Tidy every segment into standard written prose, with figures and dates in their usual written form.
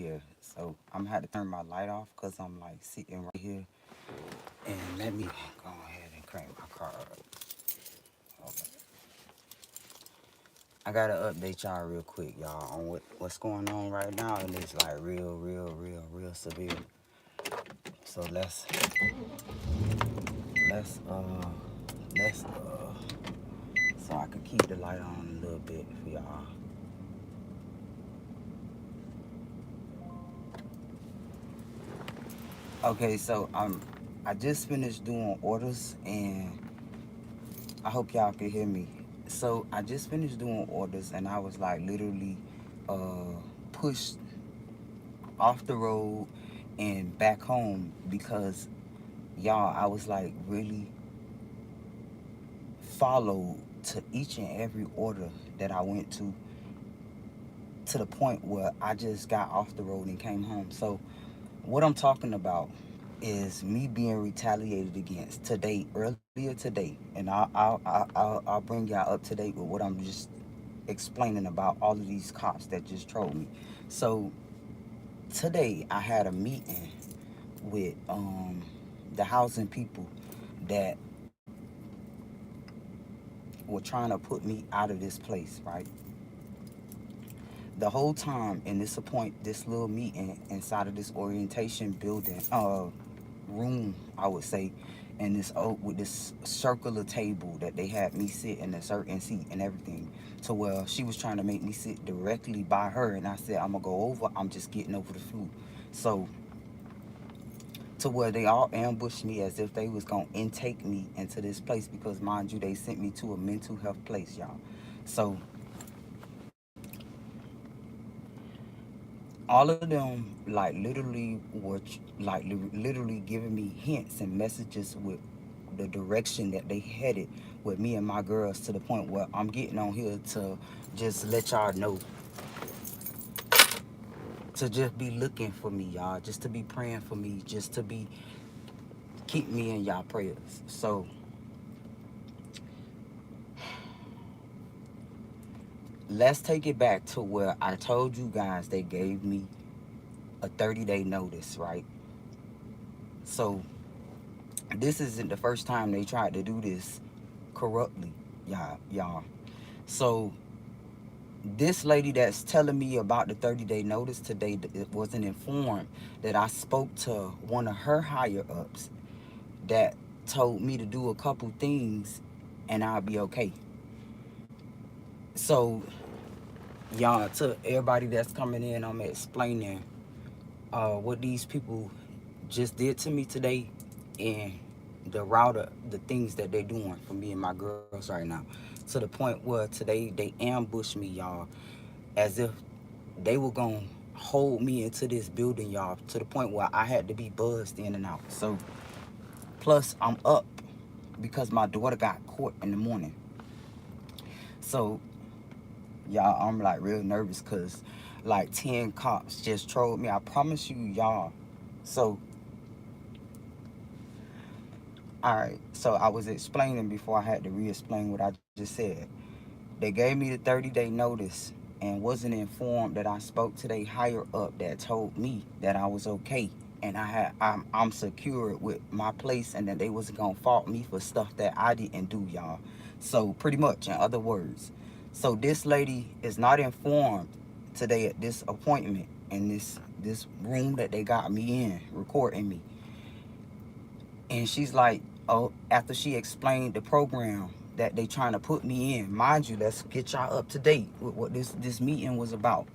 here. So I'm gonna have to turn my light off because I'm like sitting right here. And let me go ahead and crank my car up. Okay. I gotta update y'all real quick, y'all, on what's going on right now, and it's like real severe. So let's let's so I can keep the light on a little bit for y'all. Okay, so I just finished doing orders, and I hope y'all can hear me. So I just finished doing orders, and I was like literally uh pushed off the road and back home because y'all, I was like really followed to each and every order that I went to the point where I just got off the road and came home. So what I'm talking about is me being retaliated against today, earlier today, and I'll bring y'all up to date with what I'm just explaining about all of these cops that just trolled me. So today I had a meeting with the housing people that were trying to put me out of this place, right? The whole time in this little meeting inside of this orientation building, room, I would say, and this with this circular table that they had me sit in a certain seat and everything, to where she was trying to make me sit directly by her, and I said I'm gonna go over. I'm just getting over the flu. So to where they all ambushed me as if they was gonna intake me into this place because mind you, they sent me to a mental health place, y'all. So all of them like literally were literally giving me hints and messages with the direction that they headed with me and my girls, to the point where I'm getting on here to just let y'all know to just be looking for me, y'all, just to be praying for me, just to be keep me in y'all prayers. So let's take it back to where I told you guys they gave me a 30-day notice, right? So this isn't the first time they tried to do this corruptly, y'all. So this lady that's telling me about the 30-day notice today, it wasn't informed that I spoke to one of her higher ups that told me to do a couple things and I'll be okay. So y'all, to everybody that's coming in, I'm explaining what these people just did to me today, and the route of the things that they're doing for me and my girls right now, to the point where today they ambushed me, y'all, as if they were gonna hold me into this building, y'all, to the point where I had to be buzzed in and out. So plus I'm up because my daughter got caught in the morning. So y'all, I'm like real nervous because like 10 cops just trolled me, I promise you, y'all. So all right, so I was explaining before I had to re-explain what I just said. They gave me the 30-day notice and wasn't informed that I spoke to the higher up that told me that I was okay and I'm secure with my place, and that they wasn't gonna fault me for stuff that I didn't do, y'all. So pretty much, in other words, so this lady is not informed today at this appointment in this room that they got me in recording me. And she's like, oh, after she explained the program that they trying to put me in, mind you, let's get y'all up to date with what this meeting was about.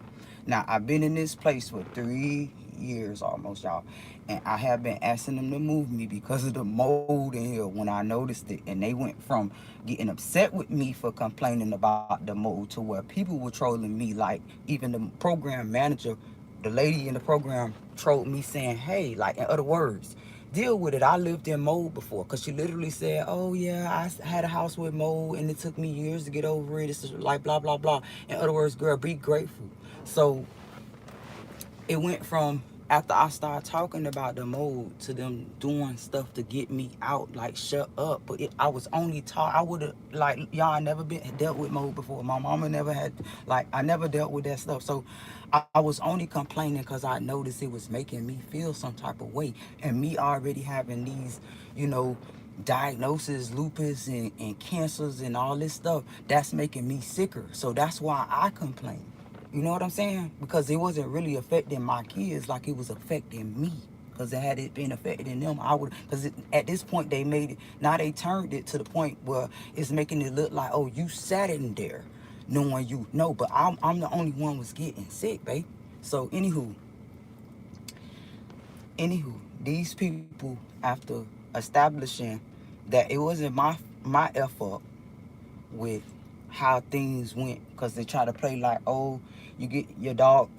Now, I've been in this place for 3 years almost, y'all, and I have been asking them to move me because of the mold in here when I noticed it. And they went from getting upset with me for complaining about the mold to where people were trolling me. Like, even the program manager, the lady in the program, trolled me saying, hey, like, in other words, deal with it. I lived in mold before, because she literally said, oh yeah, I had a house with mold and it took me years to get over it. It's like blah blah blah. In other words, girl, be grateful. So it went from after I started talking about the mode to them doing stuff to get me out, like shut up. But I was only taught, I would have, like, y'all never been dealt with mode before. My mama never had, like, I never dealt with that stuff. So I was only complaining because I noticed it was making me feel some type of way. And me already having these, you know, diagnosis, lupus and cancers and all this stuff, that's making me sicker. So that's why I complain. You know what I'm saying? Because it wasn't really affecting my kids like it was affecting me. Because had it been affecting them, I would. Because at this point they made it. Now they turned it to the point where it's making it look like, oh, you sat in there, knowing you know. But I'm the only one was getting sick, babe. So anywho, these people, after establishing that it wasn't my effort with how things went, because they try to play like, oh, you get your dog,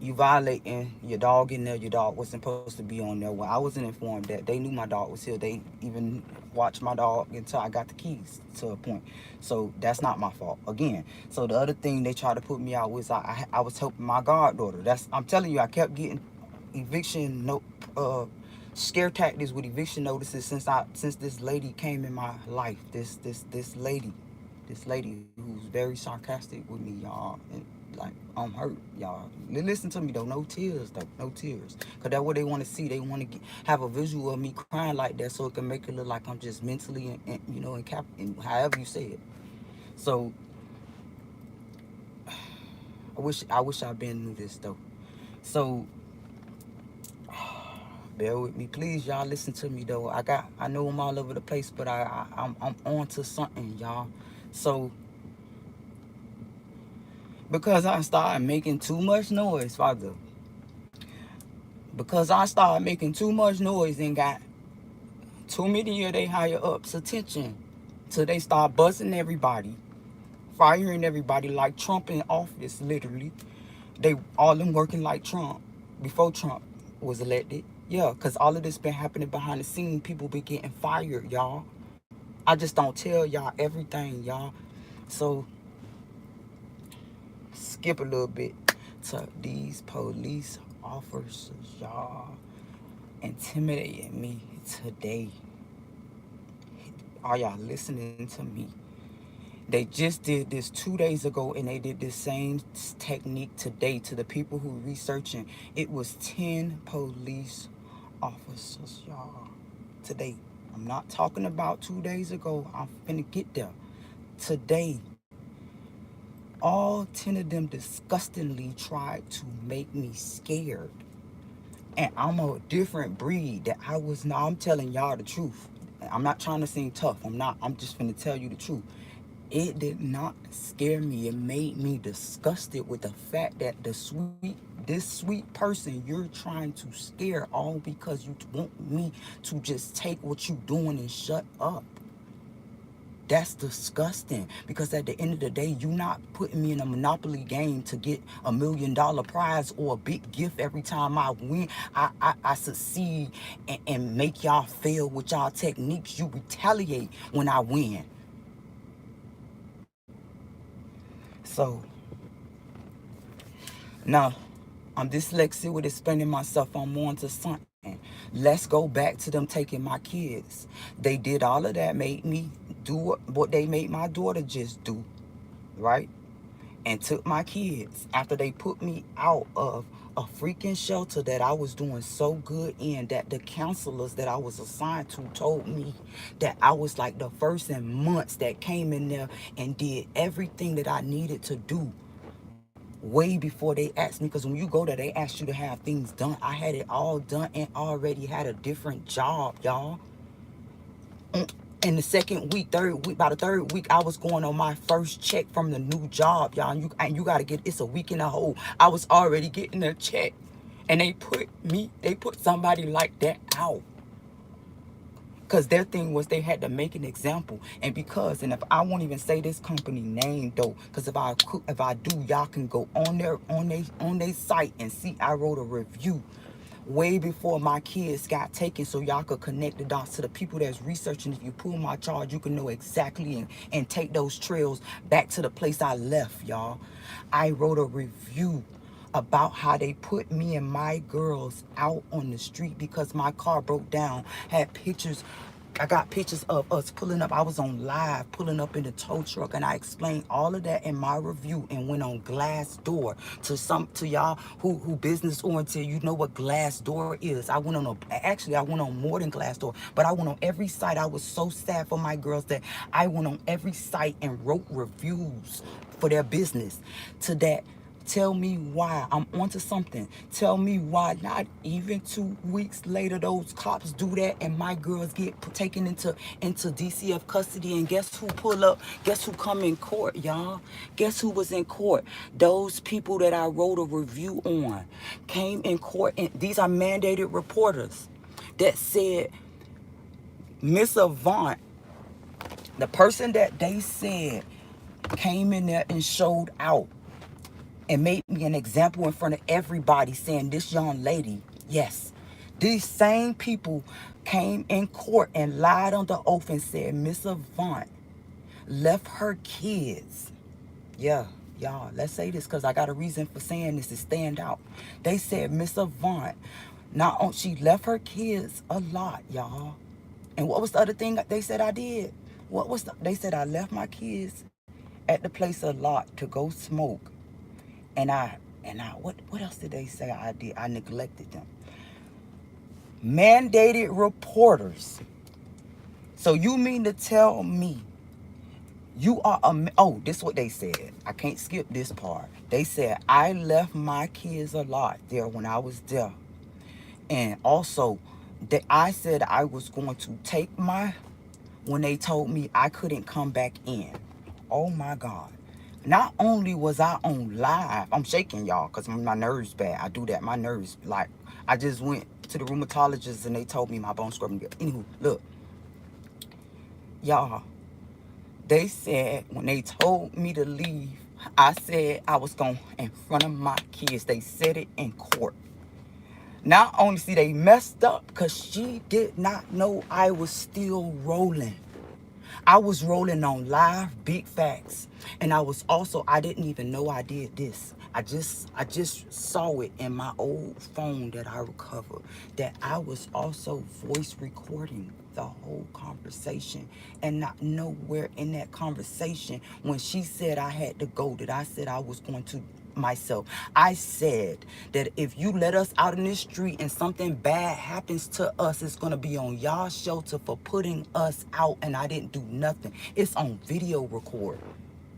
you violating your dog in there, your dog wasn't supposed to be on there. Well, I wasn't informed that. They knew my dog was here. They even watched my dog until I got the keys to a point. So that's not my fault again. So the other thing they tried to put me out was I was helping my goddaughter. That's, I'm telling you, I kept getting eviction scare tactics with eviction notices since this lady came in my life. This lady who's very sarcastic with me, y'all, and like, I'm hurt, y'all. Listen to me though, no tears though, no tears, cause that's what they want to see. They want to have a visual of me crying like that, so it can make it look like I'm just mentally and you know, and however you say it. So I wish I'd been knew this though. So bear with me, please, y'all. Listen to me though. I know I'm all over the place, but I'm on to something, y'all. So because I started making too much noise, Father. Because I started making too much noise and got too many of they higher ups attention, till they start buzzing everybody, firing everybody like Trump in office, literally. They all them working like Trump before Trump was elected. Yeah, because all of this been happening behind the scene. People been getting fired, y'all. I just don't tell y'all everything, y'all. So skip a little bit to these police officers, y'all, intimidating me today. Are y'all listening to me? They just did this 2 days ago, and they did the same technique today to the people who researching. It was 10 police officers, y'all, today. I'm not talking about 2 days ago. I'm finna get there. Today, all 10 of them disgustingly tried to make me scared. And I'm a different breed that I was not. I'm telling y'all the truth. I'm not trying to seem tough. I'm not. I'm just finna tell you the truth. It did not scare me. It made me disgusted with the fact that this sweet person you're trying to scare, all because you want me to just take what you doing and shut up. That's disgusting, because at the end of the day, you not putting me in a Monopoly game to get $1 million prize or a big gift every time I win. I succeed and make y'all fail with y'all techniques. You retaliate when I win. So now, I'm dyslexic with explaining myself. I'm on to something. Let's go back to them taking my kids. They did all of that, made me do what they made my daughter just do, right? And took my kids after they put me out of a freaking shelter that I was doing so good in, that the counselors that I was assigned to told me that I was like the first in months that came in there and did everything that I needed to do way before they asked me. Because when you go there, they ask you to have things done. I had it all done and already had a different job, y'all. In the second week, third week, by the third week, I was going on my first check from the new job, y'all. And you got to get, it's a week in a hole. I was already getting a check, and they put somebody like that out. Because their thing was they had to make an example. And if I won't even say this company name though, because if I do, y'all can go on their site and see I wrote a review way before my kids got taken, so y'all could connect the dots to the people that's researching. If you pull my charge, you can know exactly and take those trails back to the place I left, y'all. I wrote a review about how they put me and my girls out on the street because my car broke down. Had pictures. I got pictures of us pulling up. I was on live pulling up in the tow truck, and I explained all of that in my review and went on Glassdoor. To y'all who business oriented, you know what Glassdoor is. I went on more than Glassdoor, but I went on every site. I was so sad for my girls that I went on every site and wrote reviews for their business to that. Tell me why. I'm onto something. Tell me why not even 2 weeks later those cops do that and my girls get taken into DCF custody, and guess who pull up? Guess who come in court, y'all? Guess who was in court? Those people that I wrote a review on came in court, and these are mandated reporters that said Miss Avant, the person that they said came in there and showed out and made me an example in front of everybody, saying this young lady, yes, these same people came in court and lied on the oath and said Miss Avant left her kids. Yeah, y'all, let's say this because I got a reason for saying this to stand out. They said Miss Avant, not on, she left her kids a lot, y'all. And what was the other thing that they said I did? They said I left my kids at the place a lot to go smoke. And what else did they say I did? I neglected them. Mandated reporters. So you mean to tell me you are this is what they said. I can't skip this part. They said I left my kids a lot there when I was there. And also that I said I was going to take when they told me I couldn't come back in. Oh my God. Not only was I on live, I'm shaking y'all because my nerves bad. I do that. My nerves, like, I just went to the rheumatologist and they told me my bone scrubbing. Anywho, look, y'all, they said when they told me to leave, I said I was going in front of my kids. They said it in court. Not only, see, they messed up because she did not know I was still rolling. I was rolling on live big facts. And I didn't even know I did this. I just saw it in my old phone that I recovered, that I was also voice recording the whole conversation, and not nowhere in that conversation when she said I had to go that I said I was going to myself. I said that if you let us out in this street and something bad happens to us, it's going to be on y'all shelter for putting us out, and I didn't do nothing. It's on video record.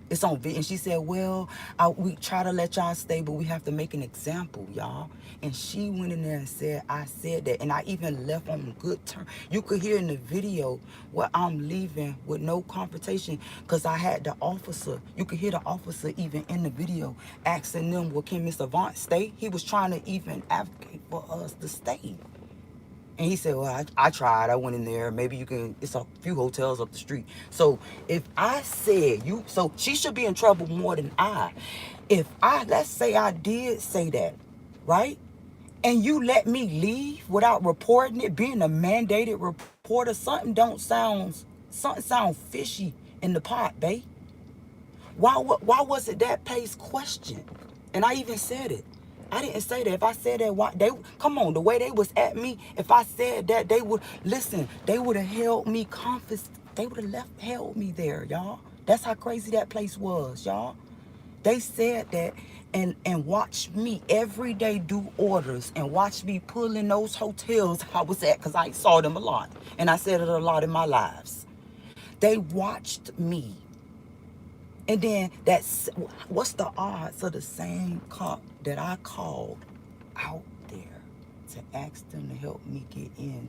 It's on video. And she said, well, we try to let y'all stay, but we have to make an example, y'all. And she went in there and said, I said that. And I even left on good terms. You could hear in the video where I'm leaving with no confrontation because I had the officer. You could hear the officer even in the video asking them, well, can Mr. Avant stay? He was trying to even advocate for us to stay. And he said, well, I tried. I went in there. Maybe you can, it's a few hotels up the street. So if I said so she should be in trouble more than I. Let's say I did say that, right? And you let me leave without reporting it, being a mandated reporter, something sound fishy in the pot, babe. Why was it that place questioned? And I even said it. I didn't say that. If I said that, the way they was at me, if I said that, they would have held me they would have held me there, y'all. That's how crazy that place was, y'all. They said that and watch me every day do orders and watch me pull in those hotels I was at, because I saw them a lot. And I said it a lot in my lives. They watched me. And then what's the odds of the same cop that I called out there to ask them to help me get in,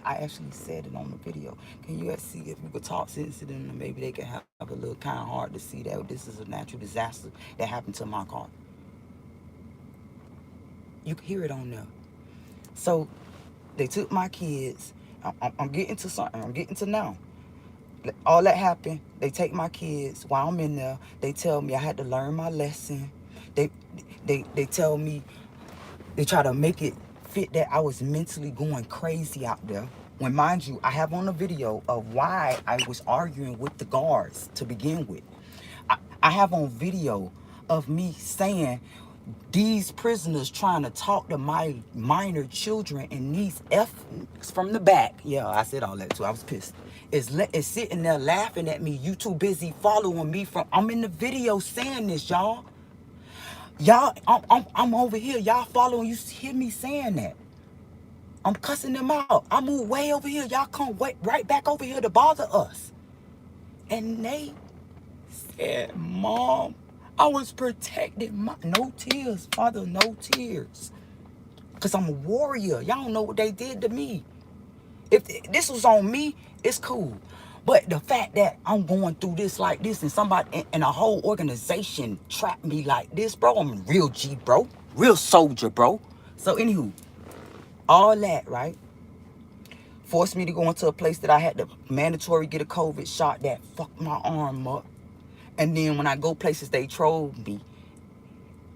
I actually said it on the video. Can you see if we could talk sense to them and maybe they could have a little kind of heart to see that this is a natural disaster that happened to my car. You can hear it on there. So they took my kids. I'm getting to something. I'm getting to now. All that happened. They take my kids while I'm in there. They tell me I had to learn my lesson. They tell me, they try to make it fit that I was mentally going crazy out there. When, mind you, I have on a video of why I was arguing with the guards to begin with. I have on video of me saying, These prisoners trying to talk to my minor children and these F's from the back. Yeah, I said all that too. I was pissed. Is sitting there laughing at me. You too busy following me from. I'm in the video saying this, y'all. Y'all, I'm over here. Y'all following. You hear me saying that? I'm cussing them out. I move way over here. Y'all come right back over here to bother us. And they said, Mom, I was protected. No tears, Father, no tears. Because I'm a warrior. Y'all don't know what they did to me. If this was on me, it's cool. But the fact that I'm going through this like this and somebody and a whole organization trapped me like this, bro, I'm a real G, bro. Real soldier, bro. So anywho, all that, right? Forced me to go into a place that I had to mandatory get a COVID shot that fucked my arm up. And then when I go places, they troll me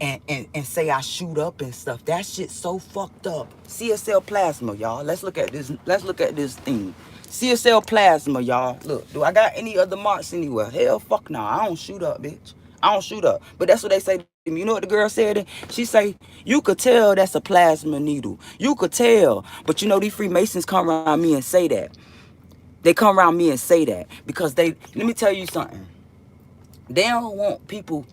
and say I shoot up and stuff. That shit's so fucked up. CSL plasma, y'all. Let's look at this. Let's look at this thing. CSL plasma, y'all. Look, do I got any other marks anywhere? Hell, fuck no. I don't shoot up, bitch. I don't shoot up. But that's what they say to me. You know what the girl said? She say, you could tell that's a plasma needle. You could tell. But you know, these Freemasons come around me and say that. They come around me and say that. Because let me tell you something. They don't want people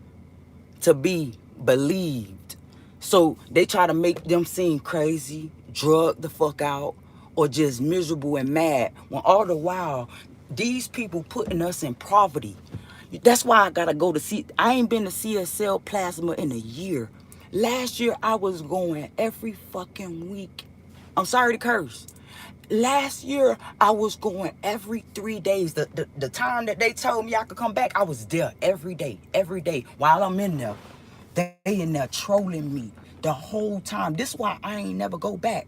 to be believed. So they try to make them seem crazy, drug the fuck out, or just miserable and mad. When all the while, these people putting us in poverty. That's why I gotta go to see. I ain't been to CSL plasma in a year. Last year I was going every fucking week. I'm sorry to curse. Last year I was going every 3 days. The time that they told me I could come back, I was there every day. While I'm in there, they in there trolling me the whole time. This is why I ain't never go back.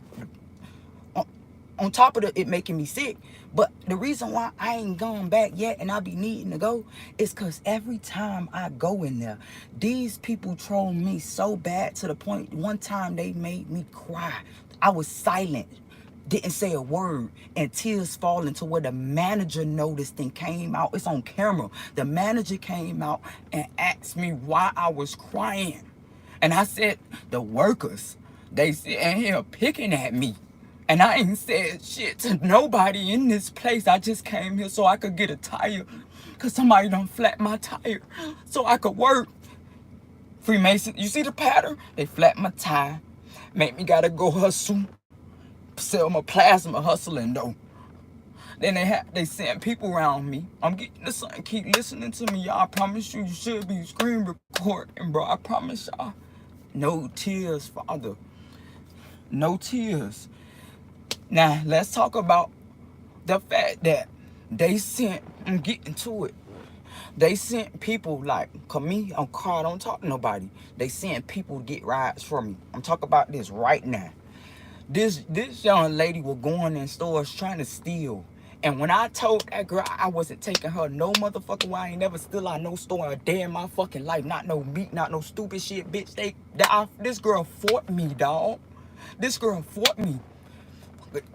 On top of it making me sick, but the reason why I ain't gone back yet and I be needing to go is because every time I go in there, these people troll me so bad to the point one time they made me cry. I was silent, didn't say a word, and tears falling to where the manager noticed and came out. It's on camera. The manager came out and asked me why I was crying. And I said, the workers, they sitting here picking at me. And I ain't said shit to nobody in this place. I just came here so I could get a tire. Because somebody done flat my tire so I could work. Freemason, you see the pattern? They flat my tire. Make me gotta go hustle. Sell my plasma hustling though. Then they sent people around me. I'm getting to something. Keep listening to me, y'all. I promise you should be screen recording, bro. I promise y'all. No tears, Father. No tears. Now, let's talk about the fact that they sent, I'm getting to it. They sent people like, cause me, I'm car, I don't talk to nobody. They sent people to get rides for me. I'm talking about this right now. This young lady was going in stores trying to steal. And when I told that girl I wasn't taking her no motherfucking way, I ain't never steal out no store a day in my fucking life. Not no meat, not no stupid shit, bitch. This girl fought me, dog. This girl fought me.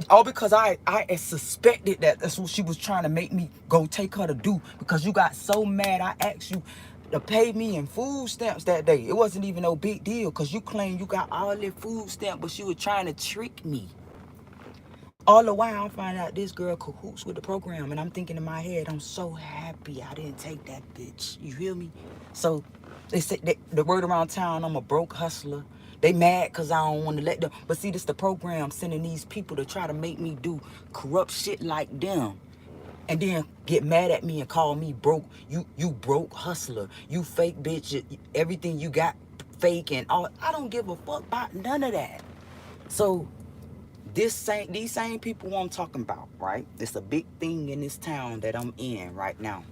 All because I suspected that that's what she was trying to make me go take her to do. Because you got so mad, I asked you to pay me in food stamps that day. It wasn't even no big deal because you claim you got all that food stamp, but she was trying to trick me. All the while, I find out this girl cahoots with the program, and I'm thinking in my head, I'm so happy I didn't take that bitch. You feel me? So they say the word around town, I'm a broke hustler. They mad because I don't want to let them. But see, this the program sending these people to try to make me do corrupt shit like them. And then get mad at me and call me broke. You broke hustler. You fake bitch. Everything you got fake and all. I don't give a fuck about none of that. So these same people I'm talking about, right? It's a big thing in this town that I'm in right now.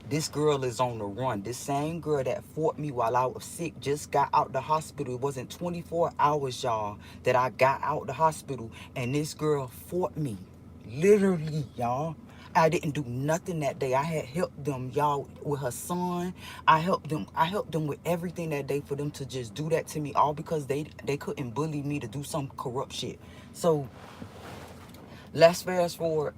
This girl is on the run. This same girl that fought me while I was sick just got out the hospital. It wasn't 24 hours, y'all, that I got out the hospital. And this girl fought me. Literally, y'all. I didn't do nothing that day. I had helped them, y'all, with her son. I helped them with everything that day for them to just do that to me. All because they couldn't bully me to do some corrupt shit. So let's fast forward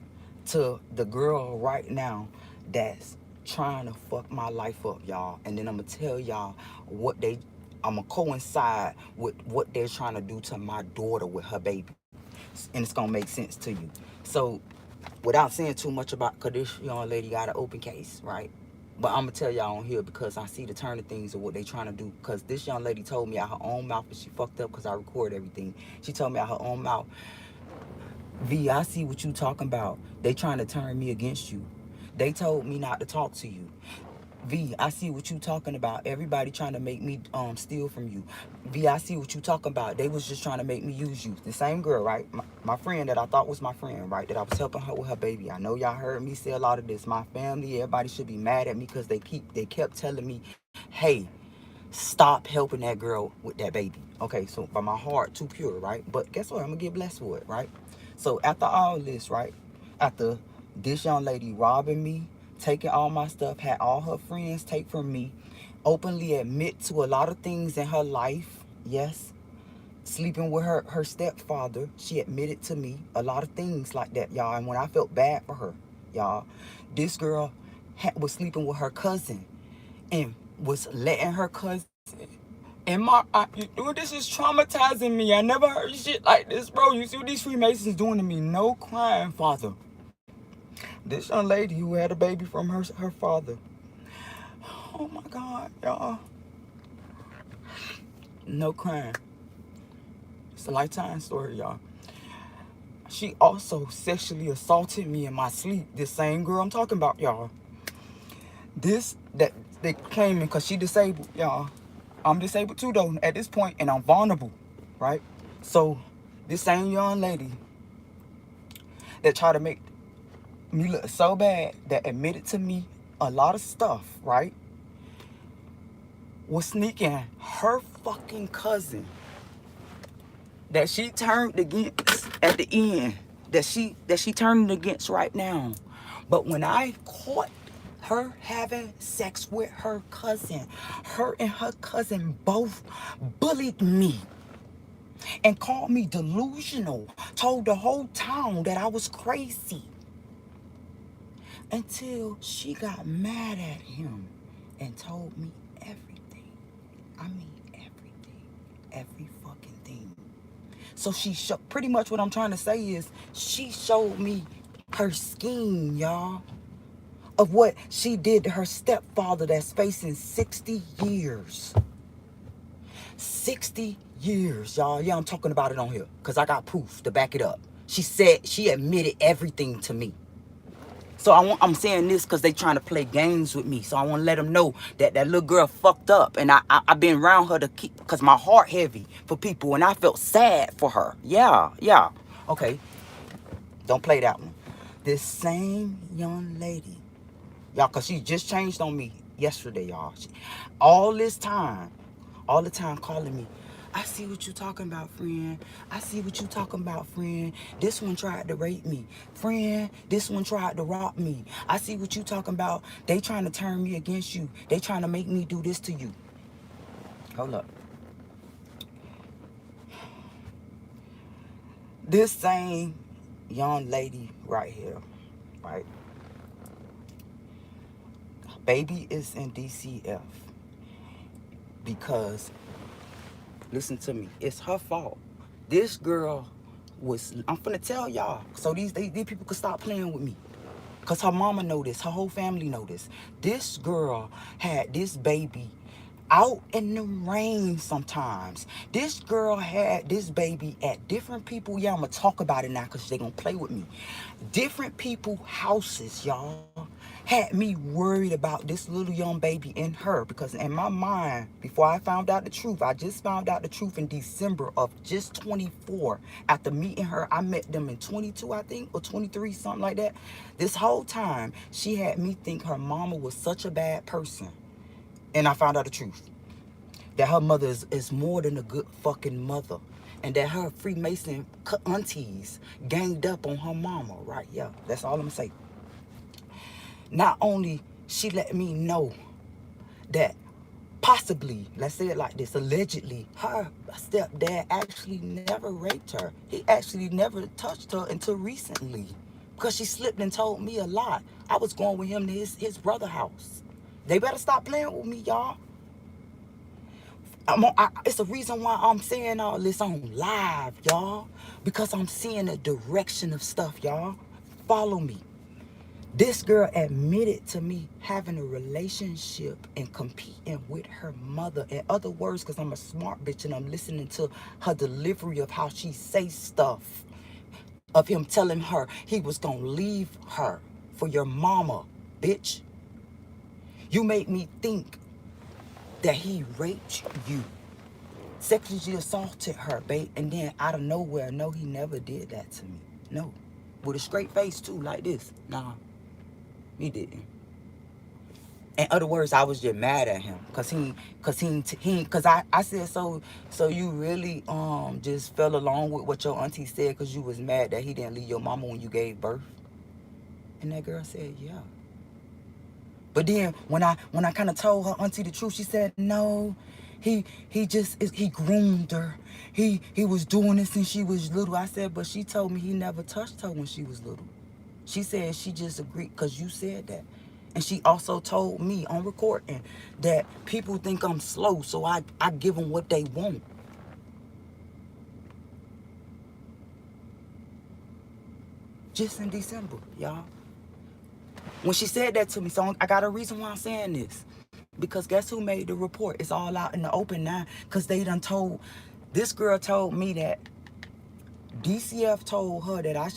to the girl right now that's trying to fuck my life up, y'all. And then I'm gonna tell y'all what they I'm going to coincide with what they're trying to do to my daughter with her baby. And it's going to make sense to you. So, without saying too much about, because this young lady got an open case, right? But I'm going to tell y'all on here because I see the turn of things of what they trying to do. Because this young lady told me out her own mouth, and she fucked up because I record everything. She told me out her own mouth, V, I see what you talking about. They trying to turn me against you. They told me not to talk to you. V, I see what you talking about. Everybody trying to make me steal from you. V, I see what you talking about. They was just trying to make me use you. The same girl, right? My friend that I thought was my friend, right? That I was helping her with her baby. I know y'all heard me say a lot of this. My family, everybody should be mad at me because they kept telling me, hey, stop helping that girl with that baby. Okay, so by my heart too pure, right? But guess what? I'm gonna get blessed for it, right? So after all this, right? After this young lady robbing me, taking all my stuff, had all her friends take from me, openly admit to a lot of things in her life, yes, sleeping with her stepfather, she admitted to me a lot of things like that, y'all. And when I felt bad for her, y'all, this girl was sleeping with her cousin and was letting her cousin. And this is traumatizing me. I never heard shit like this, bro. You see what these Freemasons doing to me? No crying, father. This young lady who had a baby from her father. Oh my God, y'all. No crying. It's a lifetime story, y'all. She also sexually assaulted me in my sleep. This same girl I'm talking about, y'all. This, that they claiming because she disabled, y'all. I'm disabled too, though, at this point, and I'm vulnerable, right? So, this same young lady that tried to make me look so bad, that admitted to me a lot of stuff, right, was sneaking her fucking cousin that she turned against at the end, that she turned against right now. But when I caught her having sex with her cousin, her and her cousin both bullied me and called me delusional, told the whole town that I was crazy, until she got mad at him and told me everything. I mean everything. Every fucking thing. So pretty much what I'm trying to say is she showed me her scheme, y'all, of what she did to her stepfather that's facing 60 years. 60 years, y'all. Yeah, I'm talking about it on here because I got proof to back it up. She admitted everything to me. So I'm saying this because they trying to play games with me. So I want to let them know that that little girl fucked up. And I've been around her to keep, because my heart heavy for people. And I felt sad for her. Yeah. Okay. Don't play that one. This same young lady, y'all, because she just changed on me yesterday, y'all. All the time calling me, I see what you talking about, friend. I see what you talking about, friend. This one tried to rape me. Friend, this one tried to rob me. I see what you talking about. They trying to turn me against you. They trying to make me do this to you. Hold up. This same young lady right here, right? Baby is in DCF because, listen to me, it's her fault. This girl I'm finna tell y'all so these people could stop playing with me. Because her mama know this, her whole family know this. This girl had this baby out in the rain sometimes. This girl had this baby at different people. Yeah, I'm going to talk about it now because they're going to play with me. Different people houses, y'all. Had me worried about this little young baby in her, because in my mind, before I found out the truth, I just found out the truth in December of just 24. After meeting her, I met them in 22, I think, or 23, something like that. This whole time, she had me think her mama was such a bad person. And I found out the truth. That her mother is more than a good fucking mother. And that her Freemason aunties ganged up on her mama, right? Yeah, that's all I'm gonna say. Not only she let me know that possibly, let's say it like this, allegedly, her stepdad actually never raped her. He actually never touched her until recently, because she slipped and told me a lot. I was going with him to his brother's house. They better stop playing with me, y'all. It's a reason why I'm saying all this on live, y'all. Because I'm seeing the direction of stuff, y'all. Follow me. This girl admitted to me having a relationship and competing with her mother. In other words, because I'm a smart bitch and I'm listening to her delivery of how she say stuff, of him telling her he was going to leave her for your mama, bitch. You made me think that he raped you, sexually assaulted her, babe, and then out of nowhere, no, he never did that to me. No. With a straight face, too, like this. Nah, he didn't. In other words, I was just mad at him because I said, so you really just fell along with what your auntie said because you was mad that he didn't leave your mama when you gave birth. And that girl said, yeah. But then when I kind of told her auntie the truth, she said, no, he groomed her. He was doing it since she was little. I said, but she told me he never touched her when she was little. She said she just agreed because you said that. And she also told me on recording that people think I'm slow, so I give them what they want. Just in December, y'all. When she said that to me, so I got a reason why I'm saying this. Because guess who made the report? It's all out in the open now. Because they done told, this girl told me that DCF told her that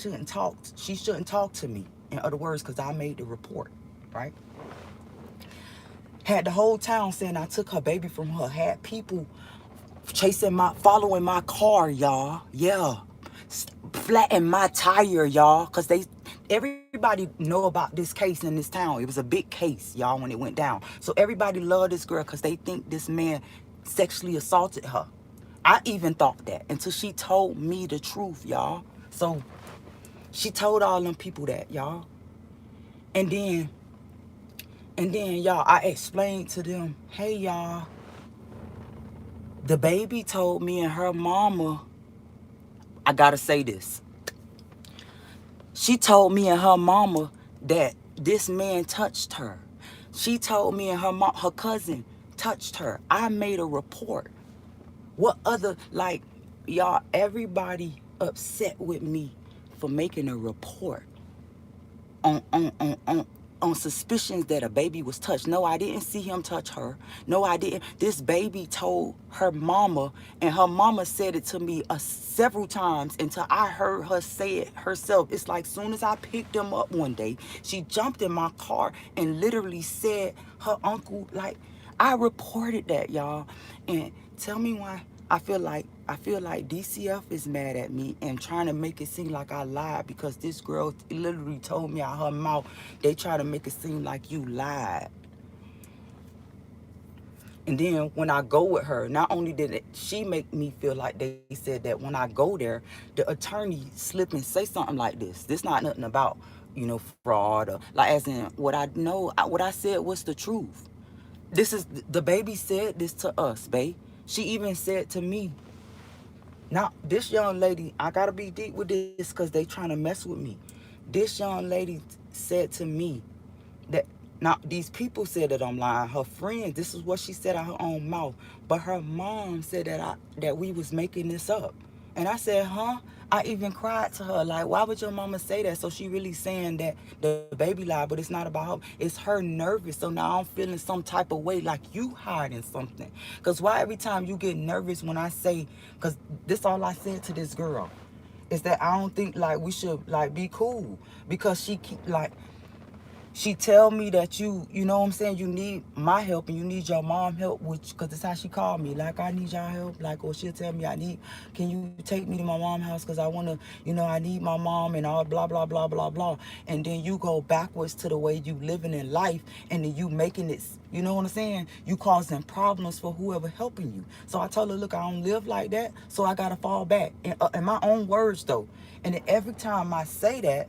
she shouldn't talk to me. In other words, because I made the report, right? Had the whole town saying I took her baby from her. Had people following my car, y'all. Yeah. Flatten my tire, y'all. Because everybody know about this case in this town. It was a big case, y'all, when it went down. So everybody loved this girl because they think this man sexually assaulted her. I even thought that until she told me the truth, y'all. So she told all them people that, y'all. And then, y'all, I explained to them, hey, y'all, the baby told me and her mama, I gotta say this. She told me and her mama that this man touched her. She told me and her cousin touched her. I made a report. What other, like, y'all, everybody upset with me for making a report on suspicions that a baby was touched. No, I didn't see him touch her. No, I didn't. This baby told her mama, and her mama said it to me several times until I heard her say it herself. It's like soon as I picked him up one day, she jumped in my car and literally said her uncle, like, I reported that, y'all. And tell me why I feel like DCF is mad at me and trying to make it seem like I lied, because this girl literally told me out her mouth, they try to make it seem like you lied. And then when I go with her, not only did she make me feel like they said that when I go there, the attorney slip and say something like this not nothing about, fraud, or like, as in what I said was the truth. This is, the baby said this to us, babe. She even said to me, now, this young lady, I gotta be deep with this because they trying to mess with me. This young lady said to me that, now, these people said that I'm lying. Her friends, this is what she said out her own mouth. But her mom said that we was making this up. And I said, huh? I even cried to her, like, why would your mama say that? So she really saying that the baby lied, but it's not about her. It's her nervous. So now I'm feeling some type of way, like you hiding something. Because why every time you get nervous when I say, because this all I said to this girl, is that I don't think, like, we should, like, be cool. Because she keep, like, she tell me that you know what I'm saying, you need my help and you need your mom help, which, because that's how she called me, like, I need y'all help, like, or she'll tell me, can you take me to my mom's house, because I want to, I need my mom and all blah, blah, blah, blah, blah. And then you go backwards to the way you living in life, and then you making it, you know what I'm saying, you causing problems for whoever helping you. So I told her, look, I don't live like that, so I got to fall back. In my own words, though. And then every time I say that,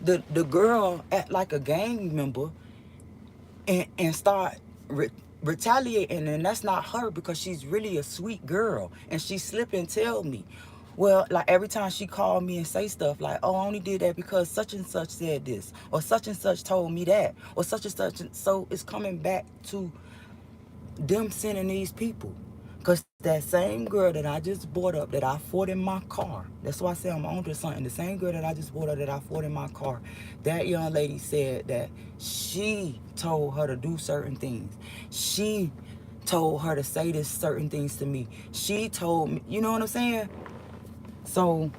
the girl act like a gang member and start retaliating, and that's not her, because she's really a sweet girl, and she slip and tell me, well, like, every time she called me and say stuff like, oh, I only did that because such and such said this, or such and such told me that, or such and such. So it's coming back to them sending these people, because that same girl that I just brought up that I fought in my car. That's why I say I'm on to something. The same girl that I just brought up that I fought in my car. That young lady said that she told her to do certain things. She told her to say this certain things to me. She told me, you know what I'm saying? So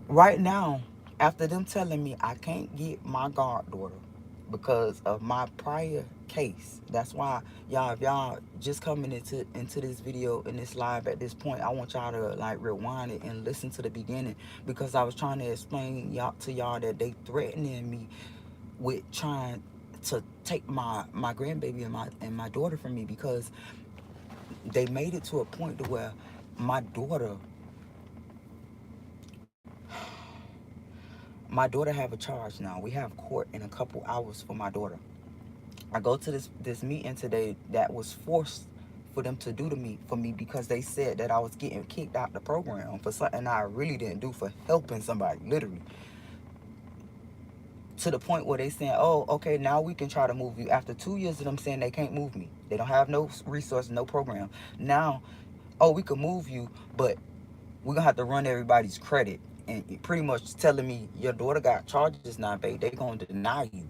right now, after them telling me I can't get my goddaughter because of my prior case, that's why y'all, if y'all just coming into this video in this live at this point, I want y'all to like rewind it and listen to the beginning, because I was trying to explain y'all to y'all that they threatening me with trying to take my grandbaby and my daughter from me, because they made it to a point to where my daughter have a charge now. We have court in a couple hours for my daughter. I go to this meeting today that was forced for them to do to me for me, because they said that I was getting kicked out the program for something I really didn't do, for helping somebody, literally. To the point where they saying, oh, okay, now we can try to move you. After 2 years of them saying they can't move me. They don't have no resource, no program. Now, oh, we can move you, but we're gonna have to run everybody's credit. And pretty much telling me your daughter got charges now, babe. They gonna deny you.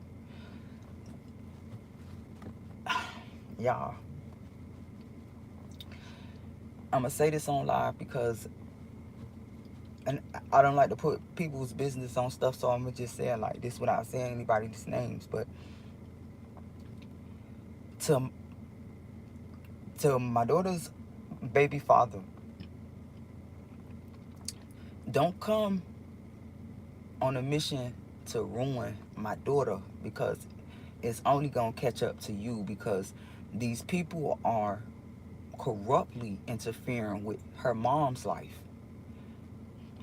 Y'all, I'm gonna say this on live because, and I don't like to put people's business on stuff, so I'm gonna just say it like this without saying anybody's names. But to my daughter's baby father, don't come on a mission to ruin my daughter, because it's only gonna catch up to you, because these people are corruptly interfering with her mom's life.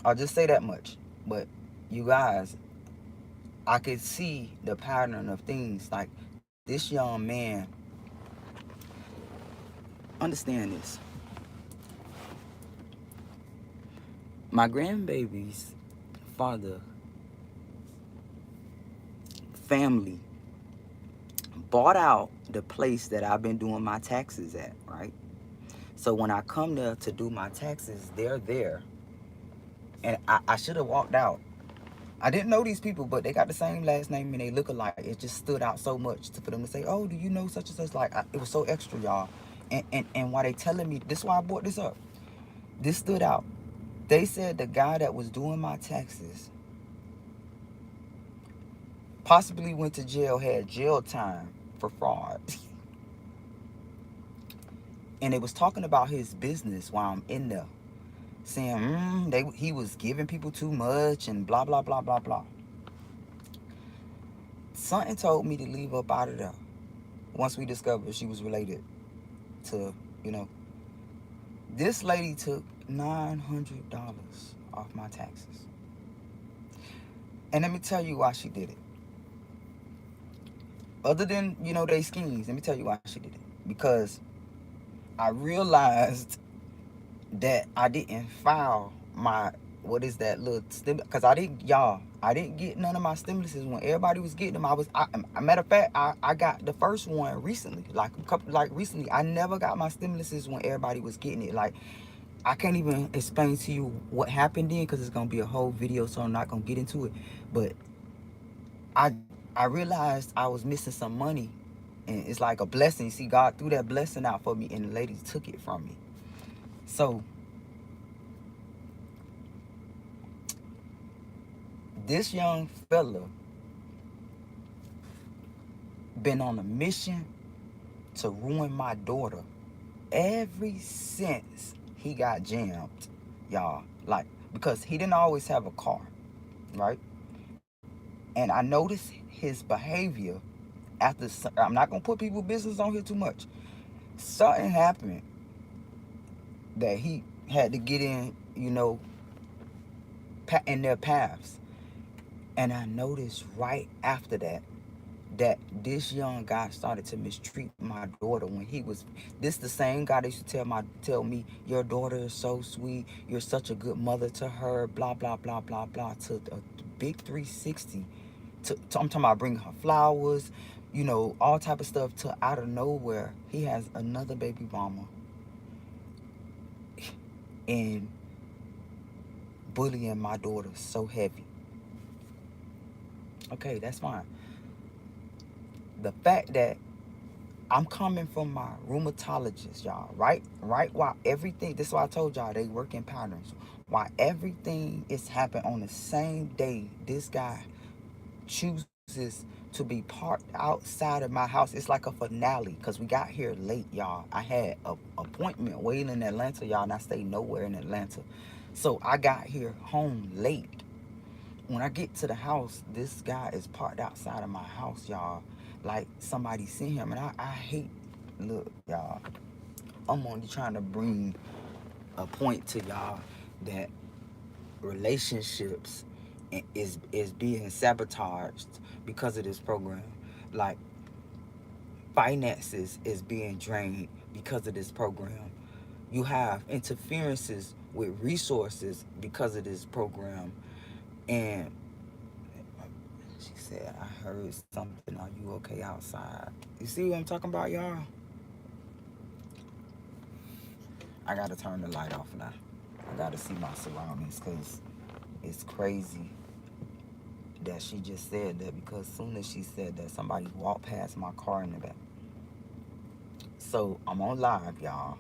I'll just say that much. But you guys, I could see the pattern of things. Like, this young man, understand this. My grandbaby's father family bought out the place that I've been doing my taxes at, right? So when I come there to do my taxes, they're there. And I should have walked out. I didn't know these people, but they got the same last name and they look alike. It just stood out so much for them to say, oh, do you know such and such? Like, it was so extra, y'all. And why they telling me, this is why I brought this up. This stood out. They said the guy that was doing my taxes possibly went to jail, had jail time for fraud. And they was talking about his business while I'm in there, saying he was giving people too much and blah, blah, blah, blah, blah. Something told me to leave up out of there once we discovered she was related to, you know. This lady took $900 off my taxes. And let me tell you why she did it. Other than, you know, they schemes, let me tell you why she did it. Because I realized that I didn't file my, what is that little stimulus? Because I didn't get none of my stimuluses when everybody was getting them. Matter of fact, I got the first one recently, recently. I never got my stimuluses when everybody was getting it. Like, I can't even explain to you what happened then, because it's gonna be a whole video, so I'm not gonna get into it. But I realized I was missing some money, and it's like a blessing. See, God threw that blessing out for me, and the lady took it from me. So this young fella been on a mission to ruin my daughter ever since he got jammed, y'all. Like, because he didn't always have a car, right? And I noticed his behavior after, I'm not gonna put people's business on here too much. Something happened that he had to get in, you know, in their paths. And I noticed right after that this young guy started to mistreat my daughter when he was, this the same guy that used to tell me, your daughter is so sweet, you're such a good mother to her, blah, blah, blah, blah, blah, to a big 360. I'm talking about bringing her flowers, you know, all type of stuff, to out of nowhere, he has another baby mama and bullying my daughter so heavy. Okay, that's fine. The fact that I'm coming from my rheumatologist, y'all, right, while everything, this is why I told y'all they work in patterns. While everything is happening on the same day, this guy chooses to be parked outside of my house. It's like a finale because we got here late, y'all. I had a appointment waiting in Atlanta, y'all, and I stayed nowhere in Atlanta. So I got here home late. When I get to the house, this guy is parked outside of my house, y'all. Like somebody seen him, and I hate. Look, y'all. I'm only trying to bring a point to y'all that relationships is being sabotaged because of this program. Like finances is being drained because of this program. You have interferences with resources because of this program. And she said, I heard something. Are you okay outside? You see what I'm talking about, y'all? I gotta turn the light off now. I gotta see my surroundings because it's crazy that she just said that, because as soon as she said that, somebody walked past my car in the back. So I'm on live, y'all.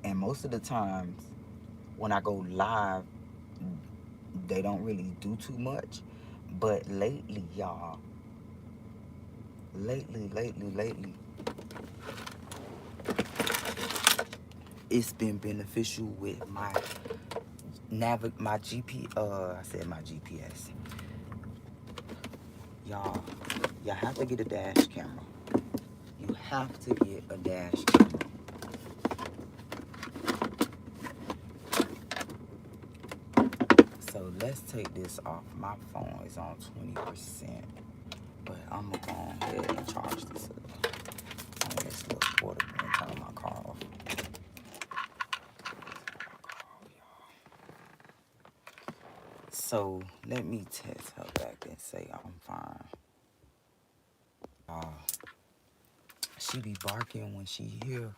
And most of the times when I go live, they don't really do too much. But lately, y'all, lately, it's been beneficial with my I said my GPS. Y'all, y'all have to get a dash camera. You have to get a dash camera. So let's take this off. My phone is on 20%, but I'm gonna go ahead and charge this on this little quarter and turn my car off. So let me text her back and say I'm fine. She be barking when she hear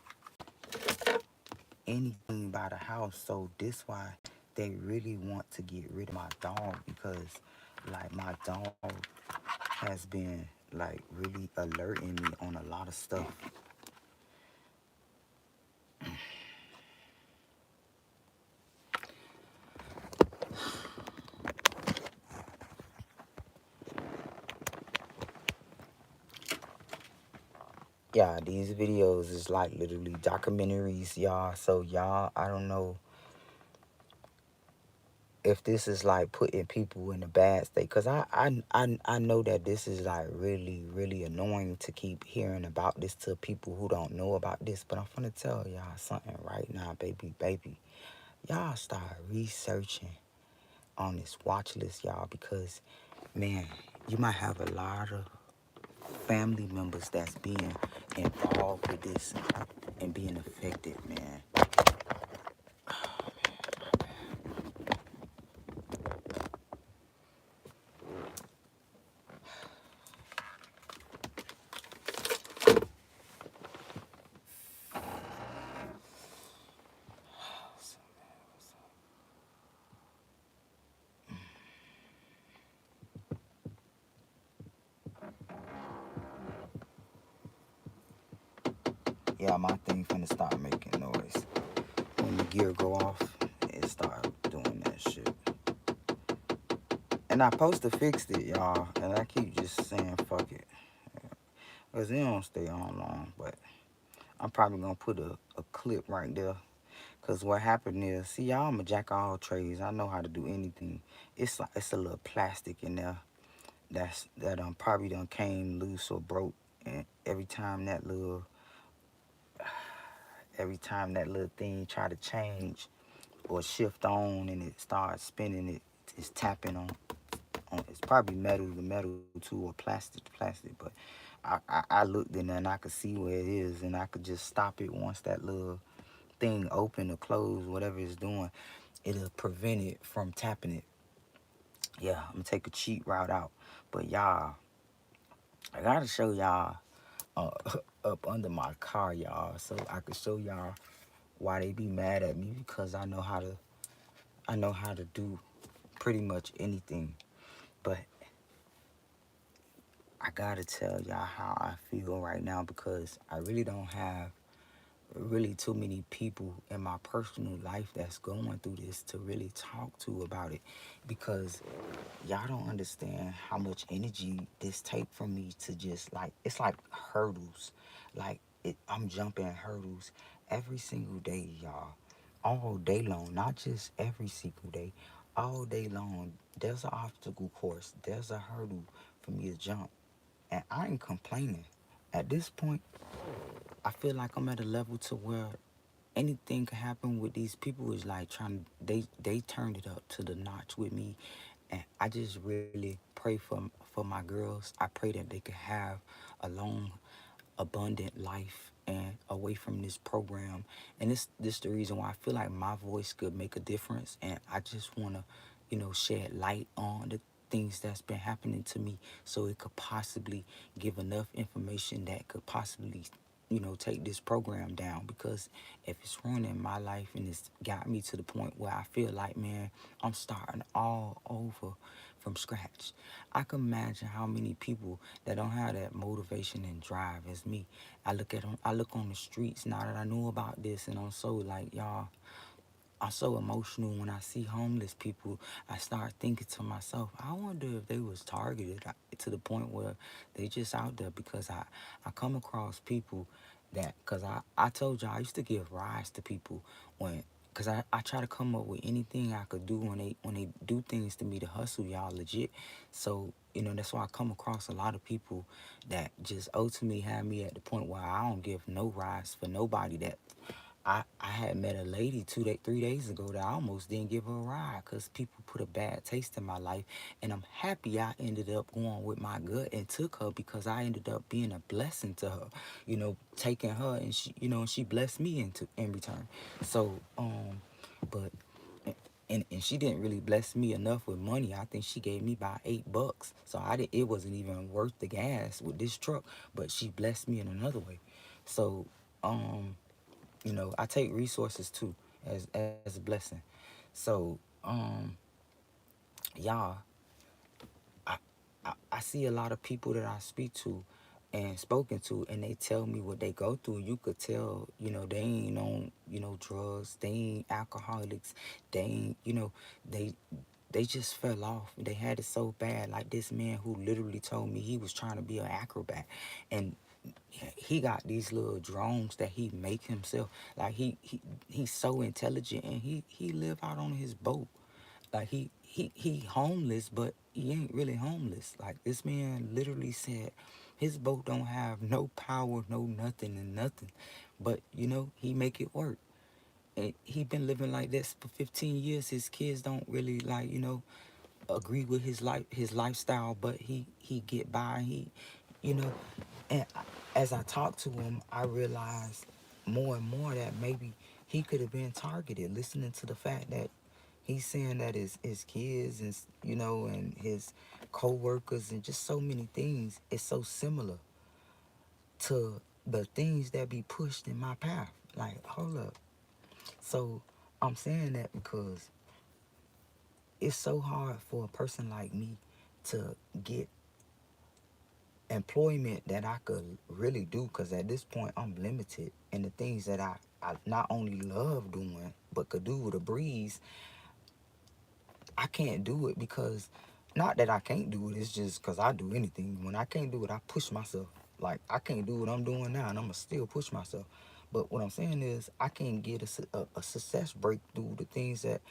anything by the house. So this why they really want to get rid of my dog, because like my dog has been like really alerting me on a lot of stuff. Yeah, these videos is like literally documentaries, y'all. So y'all, I don't know if this is like putting people in a bad state, because I know that this is like really annoying to keep hearing about this to people who don't know about this. But I'm gonna tell y'all something right now, baby. Y'all start researching on this watch list, y'all, because man, you might have a lot of family members that's being involved with this and being affected, man. Yeah, my thing finna start making noise. When the gear go off, it start doing that shit. And I supposed to fix it, y'all, and I keep just saying fuck it, because it don't stay on long. But I'm probably gonna put a clip right there, because what happened is, see, y'all, I'm a jack of all trades. I know how to do anything. It's like, it's a little plastic in there that probably done came loose or broke, and every time that little thing try to change or shift on and it starts spinning, it's tapping on it's probably metal to metal too, or plastic to plastic. But I looked in there and I could see where it is, and I could just stop it once that little thing open or close, whatever it's doing. It'll prevent it from tapping it. Yeah, I'm gonna take a cheat route out. But y'all, I gotta show y'all uh, up under my car, y'all, so I could show y'all why they be mad at me, because I know how to do pretty much anything. But I gotta tell y'all how I feel right now, because I really don't have really too many people in my personal life that's going through this to really talk to about it, because y'all don't understand how much energy this take from me to just like, it's like hurdles. Like I'm jumping hurdles every single day, y'all. All day long, not just every single day. All day long, there's an obstacle course. There's a hurdle for me to jump. And I ain't complaining. At this point, I feel like I'm at a level to where anything can happen with these people. Is like trying, they turned it up to the notch with me. And I just really pray for my girls. I pray that they could have a long, abundant life and away from this program. And this the reason why I feel like my voice could make a difference. And I just want to, shed light on the things that's been happening to me, so it could possibly give enough information that could possibly, take this program down. Because if it's ruining my life and it's got me to the point where I feel like, man, I'm starting all over from scratch. I can imagine how many people that don't have that motivation and drive as me. I look at them, I look on the streets now that I knew about this, and I'm so like, y'all, I'm so emotional when I see homeless people. I start thinking to myself, I wonder if they was targeted to the point where they just out there. Because I come across people that, because I told y'all I used to give rides to people when, because I try to come up with anything I could do when they do things to me to hustle y'all legit. So, that's why I come across a lot of people that just ultimately have me at the point where I don't give no rides for nobody. That I had met a lady 3 days ago that I almost didn't give her a ride because people put a bad taste in my life. And I'm happy I ended up going with my gut and took her, because I ended up being a blessing to her, taking her, and she blessed me in return. So, but, and she didn't really bless me enough with money. I think she gave me about $8. So it wasn't even worth the gas with this truck, but she blessed me in another way. So, I take resources too as a blessing. So, y'all, I, I see a lot of people that I speak to and spoken to, and they tell me what they go through. You could tell, they ain't on, drugs, they ain't alcoholics, they ain't, they just fell off. They had it so bad. Like this man who literally told me he was trying to be an acrobat, and he got these little drones that he make himself. Like he's so intelligent, and he live out on his boat. Like he homeless, but he ain't really homeless. Like this man literally said his boat don't have no power, no nothing and nothing, but he make it work. And he been living like this for 15 years. His kids don't really like, agree with his lifestyle, but he get by. You know, and as I talk to him, I realize more and more that maybe he could have been targeted. Listening to the fact that he's saying that his kids and and his co-workers and just so many things is so similar to the things that be pushed in my path. Like, hold up. So I'm saying that because it's so hard for a person like me to get employment that I could really do, because at this point I'm limited in the things that I not only love doing but could do with a breeze. I can't do it because, not that I can't do it, it's just because I do anything. When I can't do it, I push myself. Like, I can't do what I'm doing now, and I'm going to still push myself. But what I'm saying is, I can't get a success breakthrough the things that,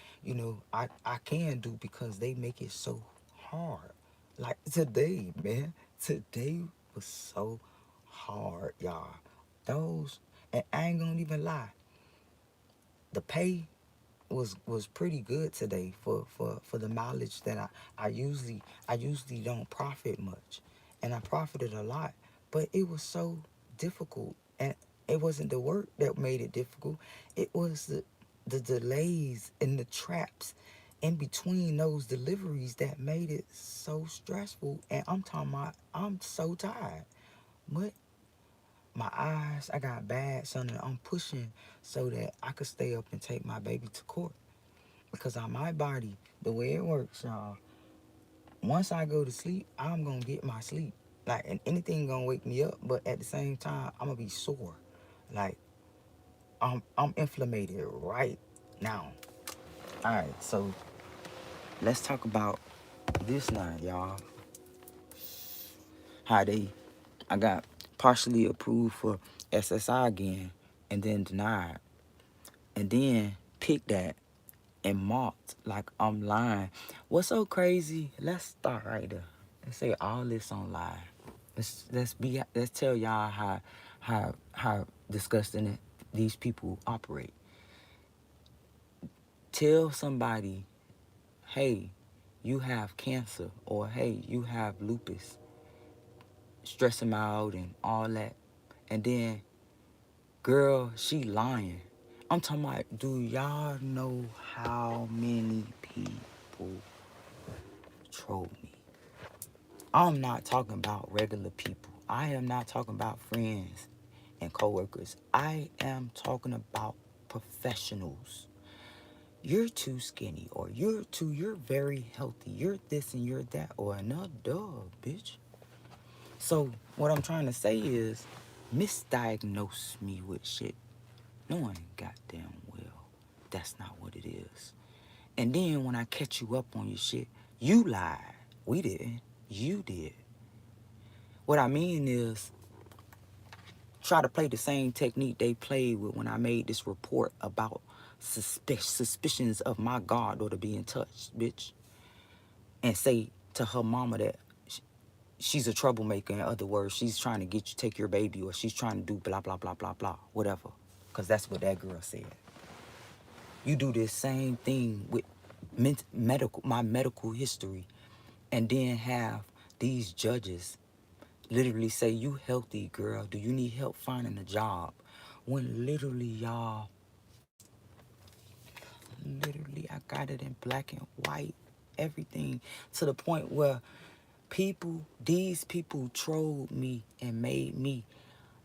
I can do, because they make it so hard. Like today, man. Today was so hard, y'all. And I ain't gonna even lie. The pay was pretty good today for the mileage that I usually don't profit much, and I profited a lot, but it was so difficult. And it wasn't the work that made it difficult, it was the delays and the traps in between those deliveries that made it so stressful. And I'm talking about, I'm so tired. But my eyes, I got bad, son, and I'm pushing so that I could stay up and take my baby to court. Because on my body, the way it works, y'all, once I go to sleep, I'm gonna get my sleep. Like, and anything gonna wake me up, but at the same time, I'm gonna be sore. Like, I'm inflamed right now. All right, so let's talk about this now, y'all. How I got partially approved for SSI again, and then denied, and then picked that and mocked like I'm lying. What's so crazy? Let's start right there. Let's say all this on live. Let's tell y'all how disgusting these people operate. Tell somebody, hey, you have cancer, or hey, you have lupus. Stress them out and all that, and then, girl, she lying. I'm talking about, do y'all know how many people troll me? I'm not talking about regular people. I am not talking about friends and coworkers. I am talking about professionals. You're too skinny, or you're very healthy. You're this and you're that, or another dog, bitch. So what I'm trying to say is, misdiagnose me with shit, knowing goddamn well that's not what it is. And then when I catch you up on your shit, you lied. We didn't. You did. What I mean is, try to play the same technique they played with when I made this report about suspicions of my goddaughter being touched, bitch. And say to her mama that she's a troublemaker. In other words, she's trying to get you take your baby, or she's trying to do blah, blah, blah, blah, blah, whatever. Because that's what that girl said. You do this same thing with my medical history, and then have these judges literally say, you healthy, girl, do you need help finding a job? When literally, y'all, literally, I got it in black and white, everything, to the point where these people trolled me and made me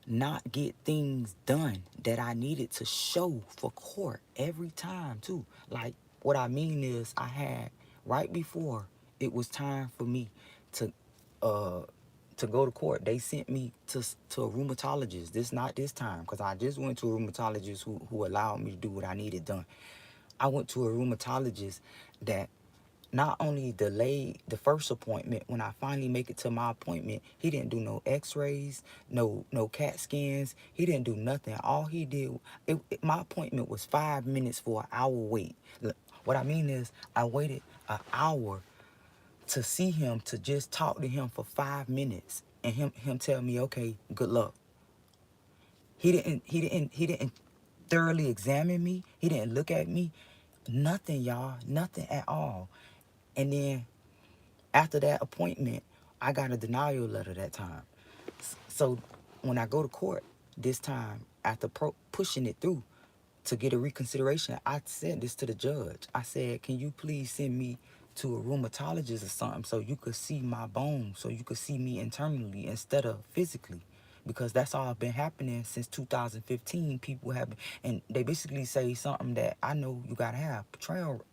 not get things done that I needed to show for court every time too. Like, what I mean is, I had, right before it was time for me to uh to go to court, they sent me to a rheumatologist. Not this time, because I just went to a rheumatologist who allowed me to do what I needed done. I went to a rheumatologist that not only delayed the first appointment. When I finally make it to my appointment, he didn't do no x-rays, no CAT scans. He didn't do nothing. All he did, my appointment was 5 minutes for an hour wait. What I mean is, I waited an hour to see him, to just talk to him for 5 minutes, and him tell me, okay, good luck. He didn't thoroughly examine me. He didn't look at me. Nothing, y'all. Nothing at all. And then after that appointment, I got a denial letter that time. So when I go to court this time, after pushing it through to get a reconsideration, I said this to the judge. I said, can you please send me to a rheumatologist or something, so you could see my bones, so you could see me internally instead of physically? Because that's all been happening since 2015. People have been, and they basically say something that I know you gotta have,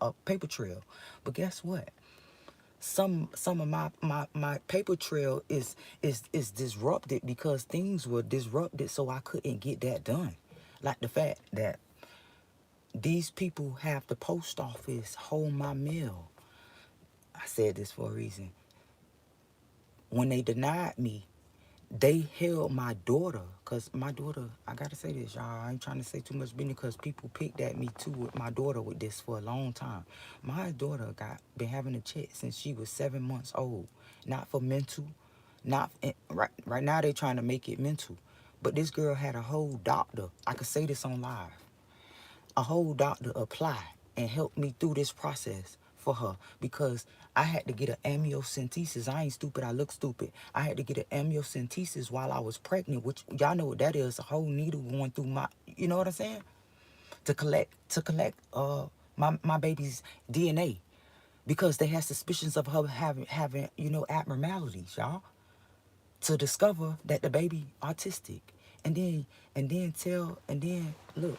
a paper trail. But guess what? Some of my paper trail is disrupted because things were disrupted, so I couldn't get that done. Like the fact that these people have the post office hold my mail. I said this for a reason. When they denied me, they held my daughter, because my daughter, I gotta say this, y'all, I ain't trying to say too much business, because people picked at me too with my daughter with this for a long time. My daughter been having a check since she was 7 months old. Not for mental, not right now they trying to make it mental. But this girl had a whole doctor, I could say this on live, a whole doctor apply and help me through this process for her, because I had to get an amniocentesis. I ain't stupid, I look stupid. I had to get an amniocentesis while I was pregnant, which y'all know what that is, a whole needle going through my, you know what I'm saying? To collect my baby's DNA, because they had suspicions of her having abnormalities, y'all, to discover that the baby autistic. And then look,